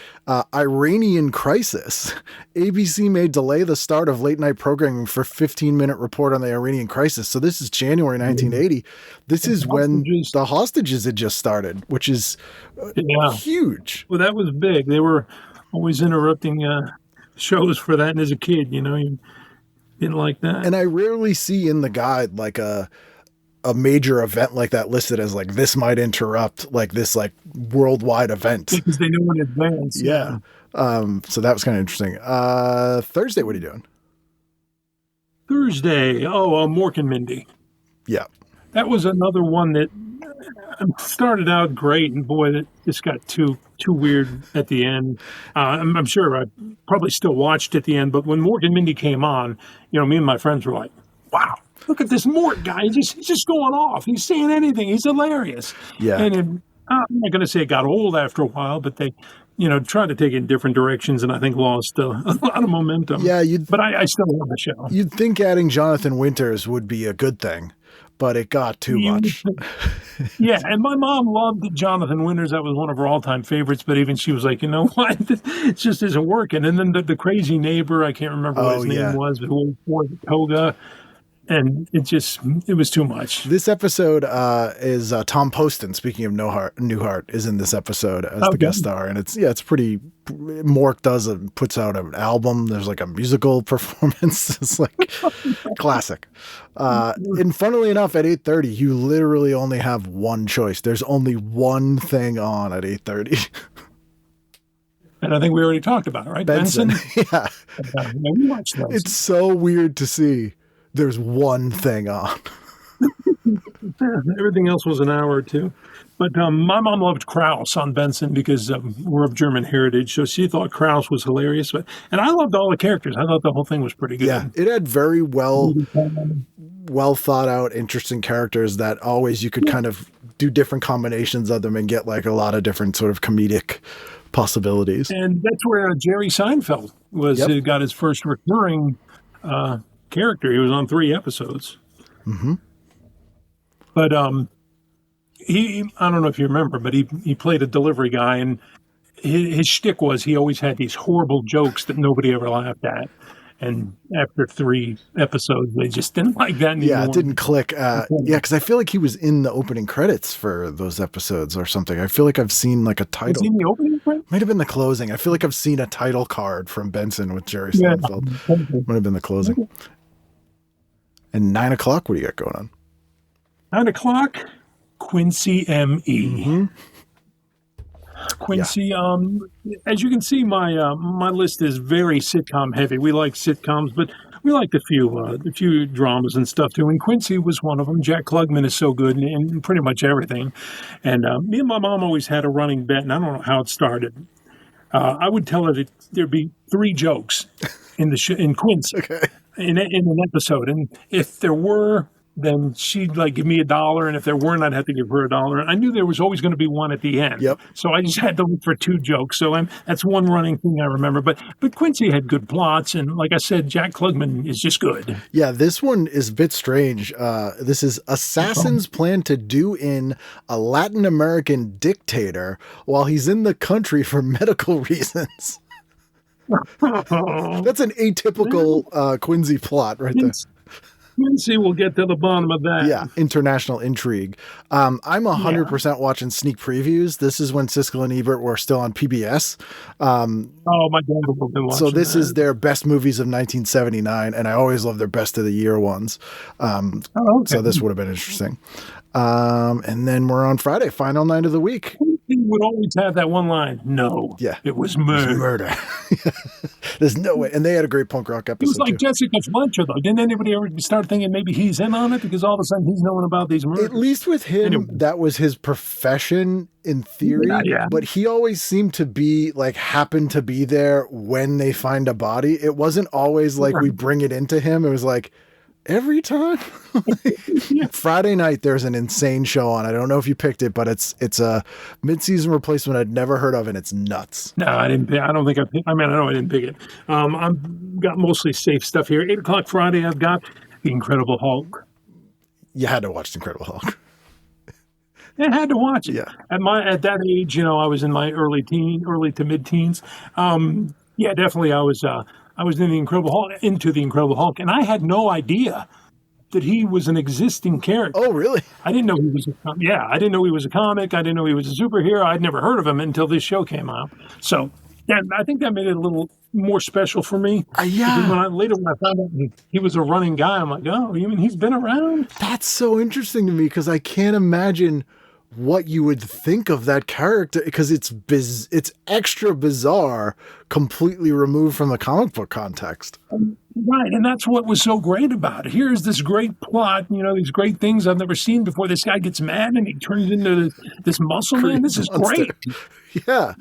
S3: Iranian crisis. ABC may delay the start of late night programming for 15-minute report on the Iranian crisis. So this is January 1980. This is when the hostages had just started, which is
S5: Yeah.
S3: huge.
S5: Well, that was big. They were always interrupting shows for that. And as a kid, you didn't like that.
S3: And I rarely see in the guide like a major event like that listed as like, this might interrupt like this like worldwide event.
S5: Because they know in advance.
S3: Yeah. So that was kind of interesting. Thursday, what are you doing?
S5: Thursday. Oh, Mork and Mindy.
S3: Yeah.
S5: That was another one that started out great, and boy, that just got too weird at the end. I'm sure I probably still watched at the end, but when Mork and Mindy came on, me and my friends were like, "Wow, look at this Mork guy! He's just going off. He's saying anything. He's hilarious."
S3: Yeah.
S5: And I'm not going to say it got old after a while, but they, tried to take it in different directions, and I think lost a lot of momentum.
S3: Yeah.
S5: But I still love the show.
S3: You'd think adding Jonathan Winters would be a good thing, but it got too much.
S5: Yeah, and my mom loved Jonathan Winters. That was one of her all-time favorites, but even she was like, you know what? It just isn't working. And then the crazy neighbor, I can't remember what his name was, but who wore the toga. And it was too much.
S3: This episode is Tom Poston, speaking of Newhart, is in this episode as the guest star. And it's pretty, Mork puts out an album. There's like a musical performance. It's like classic. And funnily enough, at 8:30, you literally only have one choice. There's only one thing on at 8:30.
S5: And I think we already talked about it, right?
S3: Benson. Yeah.
S5: We watched those.
S3: It's so weird to see. There's one thing on.
S5: Everything else was an hour or two. But my mom loved Krause on Benson because we're of German heritage, so she thought Krause was hilarious. And I loved all the characters. I thought the whole thing was pretty good.
S3: Yeah, it had very well thought out, interesting characters that always you could kind of do different combinations of them and get like a lot of different sort of comedic possibilities.
S5: And that's where Jerry Seinfeld got his first recurring character. He was on 3 episodes.
S3: Mm-hmm.
S5: But I don't know if you remember, but he played a delivery guy, and his shtick was he always had these horrible jokes that nobody ever laughed at. And after 3 episodes, they just didn't like that anymore.
S3: Yeah, it didn't click. Yeah, because I feel like he was in the opening credits for those episodes or something. I feel like I've seen like a title.
S5: Was he in the opening credits?
S3: Might have been the closing. I feel like I've seen a title card from Benson with Jerry Seinfeld. Might have been the closing. And 9 o'clock, what do you got going on?
S5: 9 o'clock, Quincy M.E.
S3: Mm-hmm.
S5: Quincy, as you can see, my list is very sitcom heavy. We like sitcoms, but we liked a few dramas and stuff too. And Quincy was one of them. Jack Klugman is so good in pretty much everything. And me and my mom always had a running bet, and I don't know how it started. I would tell her that there'd be 3 jokes in Quincy.
S3: Okay.
S5: In an episode, and if there were, then she'd like give me $1, and if there weren't, I'd have to give her $1. I knew there was always going to be one at the end.
S3: Yep.
S5: So I just had to look for 2 jokes. So that's one running thing I remember. But Quincy had good plots, and like I said, Jack Klugman is just good.
S3: Yeah, this one is a bit strange. This is assassins plan to do in a Latin American dictator while he's in the country for medical reasons. That's an atypical Quincy plot right there.
S5: Quincy will get to the bottom of that.
S3: Yeah, international intrigue. I'm 100% watching sneak previews. This is when Siskel and Ebert were still on PBS.
S5: Oh, my dad will be watching.
S3: So this is their best movies of 1979, and I always love their best of the year ones.
S5: Okay.
S3: So this would have been interesting. And then we're on Friday, final night of the week.
S5: He would always have that one line. No.
S3: Yeah.
S5: It was murder.
S3: Murder. There's no way. And they had a great punk rock episode.
S5: It was like
S3: too.
S5: Jessica Fletcher, though. Didn't anybody ever start thinking maybe he's in on it because all of a sudden he's knowing about these murders?
S3: At least with him,
S5: Anyway.
S3: that was his profession in theory.
S5: Yeah.
S3: But he always seemed to be like, happen to be there when they find a body. It wasn't always like we bring it into him. It was like, every time. Friday night, there's an insane show on. I don't know if you picked it, but it's a mid-season replacement I'd never heard of, and it's nuts.
S5: No, I didn't. I don't think I. I mean, I know I didn't pick it. I've got mostly safe stuff here. 8 o'clock Friday. I've got The Incredible Hulk.
S3: You had to watch The Incredible Hulk.
S5: I had to watch it.
S3: Yeah.
S5: At that age, I was in my early to mid teens. Yeah, definitely. I was into the Incredible Hulk, and I had no idea that he was an existing character.
S3: Oh, really?
S5: I didn't know he was. I didn't know he was a comic. I didn't know he was a superhero. I'd never heard of him until this show came out. So, yeah, I think that made it a little more special for me.
S3: Yeah.
S5: Because when I found out he was a running guy, I'm like, oh, you mean he's been around?
S3: That's so interesting to me because I can't imagine what you would think of that character because it's extra bizarre, completely removed from the comic book context.
S5: Right, and that's what was so great about it. Here's this great plot, these great things I've never seen before. This guy gets mad and he turns into this muscle man. This is great.
S3: Yeah.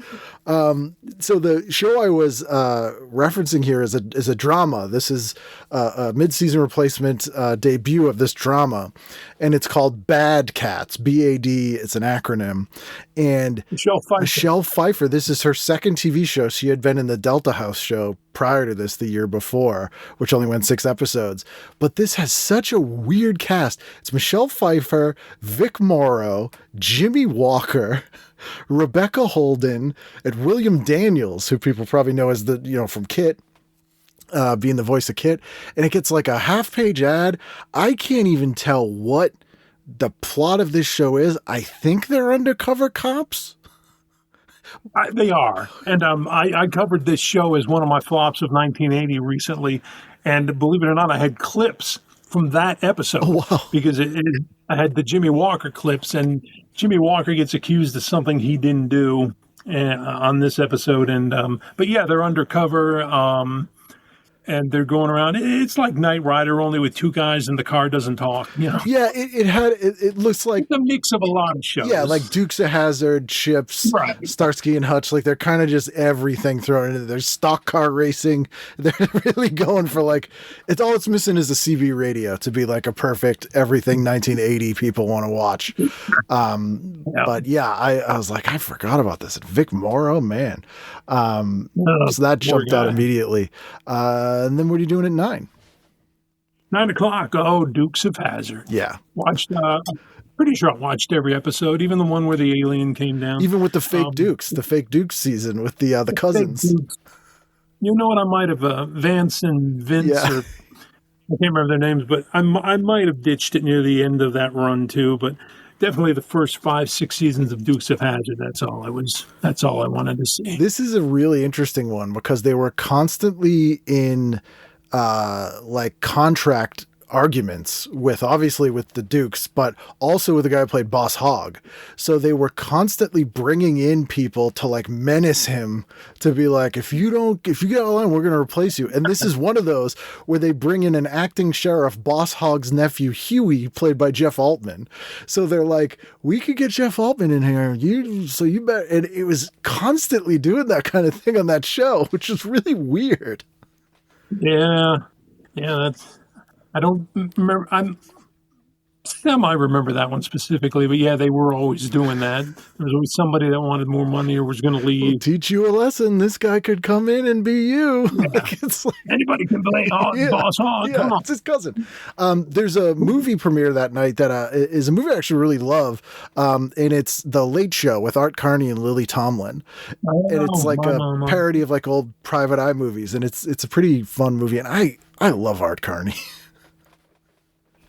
S3: So the show I was referencing here is a drama. This is a mid-season replacement debut of this drama, and it's called Bad Cats. BAD. It's an acronym. And Michelle Pfeiffer. This is her second TV show. She had been in the Delta House show prior to this the year before, which only went 6 episodes. But this has such a weird cast. It's Michelle Pfeiffer, Vic Morrow, Jimmy Walker, Rebecca Holden, and William Daniels, who people probably know as from Kit, being the voice of Kit. And it gets like a half-page ad. I can't even tell what the plot of this show is. I think they're undercover cops.
S5: They are. And I covered this show as one of my flops of 1980 recently. And believe it or not, I had clips from that episode.
S3: Oh, wow.
S5: Because I had the Jimmy Walker clips, and Jimmy Walker gets accused of something he didn't do on this episode. And but yeah, they're undercover. And they're going around. It's like Knight Rider, only with 2 guys and the car doesn't talk.
S3: Yeah, it looks like
S5: it's a mix of a lot of shows.
S3: Yeah, like Dukes of Hazzard, Chips,
S5: right.
S3: Starsky and Hutch. Like they're kind of just everything thrown into. There's stock car racing. They're really going for it's all it's missing is a CB radio to be like a perfect everything 1980 people want to watch. But yeah, I was like, I forgot about this. Vic Morrow, man. So that jumped out immediately. And then what are you doing at 9?
S5: 9 o'clock. Oh, Dukes of Hazzard.
S3: Yeah.
S5: Watched, pretty sure I watched every episode, even the one where the alien came down.
S3: Even with the fake Dukes, the fake Dukes season with the cousins.
S5: You know what? I might have Vance and Vince, or I can't remember their names, but I might have ditched it near the end of that run too. But definitely the first 5-6 seasons of Dukes of Hazzard. That's all I wanted to see.
S3: This is a really interesting one because they were constantly in contract arguments with the Dukes, but also with the guy who played Boss Hogg. So they were constantly bringing in people to menace him to be like, if you get out of line, we're going to replace you. And this is one of those where they bring in an acting sheriff, Boss Hogg's nephew, Huey, played by Jeff Altman. So they're like, we could get Jeff Altman in here. You better. And it was constantly doing that kind of thing on that show, which is really weird.
S5: Yeah, I don't remember. I remember that one specifically, but yeah, they were always doing that. There was always somebody that wanted more money or was going to leave.
S3: We'll teach you a lesson. This guy could come in and be you.
S5: Yeah. Anybody can play Boss Hogg. Come on.
S3: It's his cousin. There's a movie premiere that night that is a movie I actually really love. And it's The Late Show with Art Carney and Lily Tomlin. And it's like a parody of old Private Eye movies. And it's a pretty fun movie. And I love Art Carney.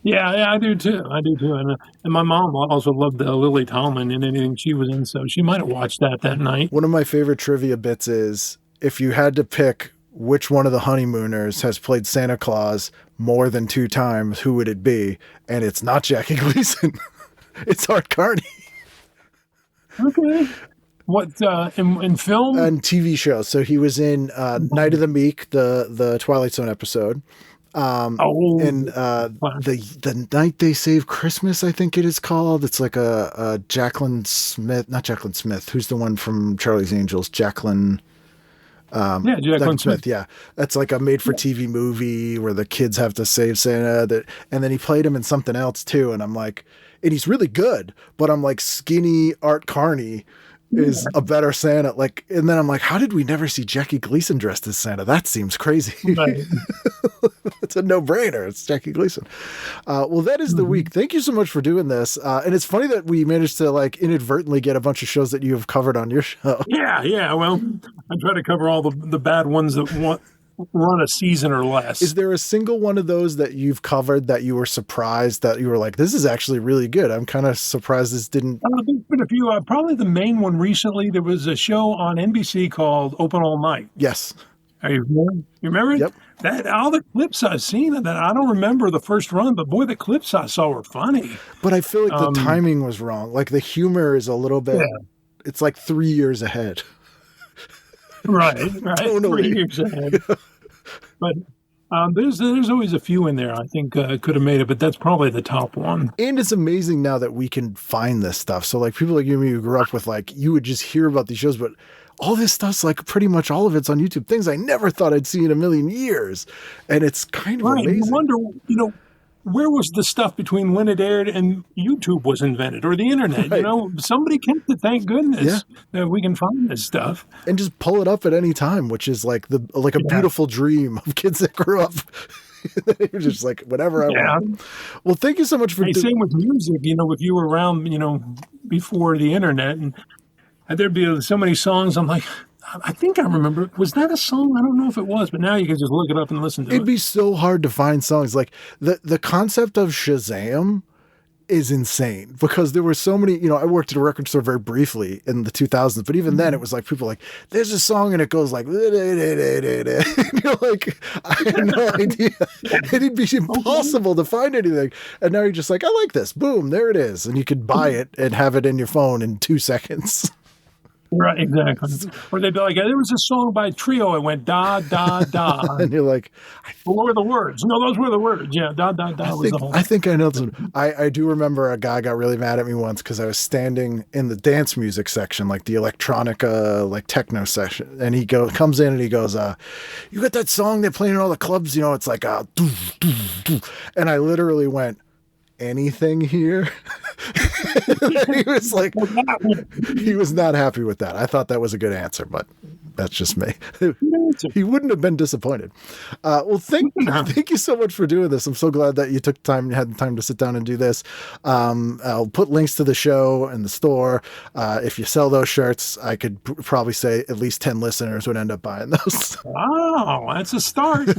S5: Yeah, I do too. And my mom also loved Lily Tomlin in anything she was in, so she might have watched that night.
S3: One of my favorite trivia bits is if you had to pick which one of the honeymooners has played Santa Claus more than 2 times, who would it be? And it's not Jackie Gleason. It's Art Carney.
S5: Okay. What, in film?
S3: And TV shows. So he was in Night of the Meek, the Twilight Zone episode. And the Night They Save Christmas, I think it is called. It's like a Jacqueline Smith, not Jacqueline Smith. Who's the one from Charlie's Angels? Jacqueline.
S5: Yeah, Jacqueline Smith.
S3: Yeah, that's like a made-for-TV movie where the kids have to save Santa. And then he played him in something else too. And I'm like, and he's really good, but I'm like, skinny Art Carney is a better Santa. Like, and then I'm like, how did we never see Jackie Gleason dressed as Santa? That seems crazy.
S5: Right.
S3: It's a no-brainer. It's Jackie Gleason. Well, that is the week. Thank you so much for doing this. And it's funny that we managed to like inadvertently get a bunch of shows that you have covered on your show.
S5: Yeah. Well, I try to cover all the bad ones that run a season or less.
S3: Is there a single one of those that you've covered that you were surprised that you were like, this is actually really good? I'm kind of surprised this didn't.
S5: There's been a few. Probably the main one recently, there was a show on NBC called Open All Night.
S3: Yes.
S5: Are you remember it?
S3: Yep.
S5: That all the clips I've seen of that, I don't remember the first run, but boy, the clips I saw were funny.
S3: But I feel like the timing was wrong. Like the humor is a little bit, it's like 3 years ahead.
S5: Right.
S3: Totally.
S5: 3 years ahead. But there's always a few in there I think could have made it, but that's probably the top one.
S3: And it's amazing now that we can find this stuff. So like people like you and me who grew up with like, you would just hear about these shows, but all this stuff's like pretty much all of it's on YouTube. Things I never thought I'd see in a million years. And it's kind of amazing.
S5: You wonder, where was the stuff between when it aired and YouTube was invented or the internet?
S3: Right.
S5: Somebody kept it, thank goodness that we can find this stuff.
S3: And just pull it up at any time, which is like a beautiful dream of kids that grew up. You're just like, whatever I want. Well, thank you so much for
S5: same with music, if you were around, before the internet, and there'd be so many songs. I'm like, I think I remember. Was that a song? I don't know if it was, but now you can just look it up and listen to it.
S3: It'd be so hard to find songs. Like the concept of Shazam is insane because there were so many, I worked at a record store very briefly in the 2000s, but even then it was like people like, there's a song and it goes like, and you're like, I had no idea. It'd be impossible to find anything. And now you're just like, I like this. Boom, there it is. And you could buy it and have it in your phone in 2 seconds.
S5: Right, exactly. Or they'd be like, there was a song by Trio. It went da, da, da.
S3: And you're like,
S5: what were the words? No, those were the words. Yeah, da, da, da was the whole
S3: I think I know this one. I do remember a guy got really mad at me once because I was standing in the dance music section, like the electronica, like techno section. And he comes in and he goes, you got that song they're playing in all the clubs? It's like, and I literally went, anything here? He was like, he was not happy with that. I thought that was a good answer, but that's just me. He wouldn't have been disappointed. Well, thank you so much for doing this. I'm so glad that you took time, had time to sit down and do this. I'll put links to the show and the store. If you sell those shirts, I could probably say at least 10 listeners would end up buying those.
S5: Wow, that's a start.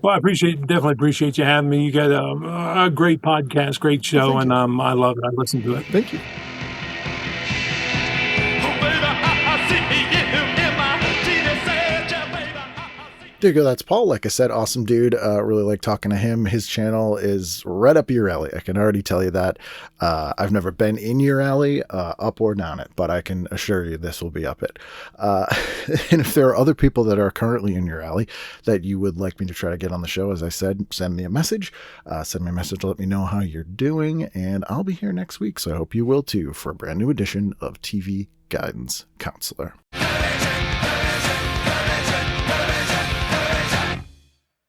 S5: Well, I definitely appreciate you having me. You got a great podcast, great show, and I love it. I listen to it.
S3: Thank you. There you go. That's Paul. Like I said, awesome dude. Really like talking to him. His channel is right up your alley. I can already tell you that. I've never been in your alley, up or down it, but I can assure you this will be up it. And if there are other people that are currently in your alley that you would like me to try to get on the show, as I said, send me a message. Send me a message to let me know how you're doing, and I'll be here next week. So I hope you will too for a brand new edition of TV Guidance Counselor.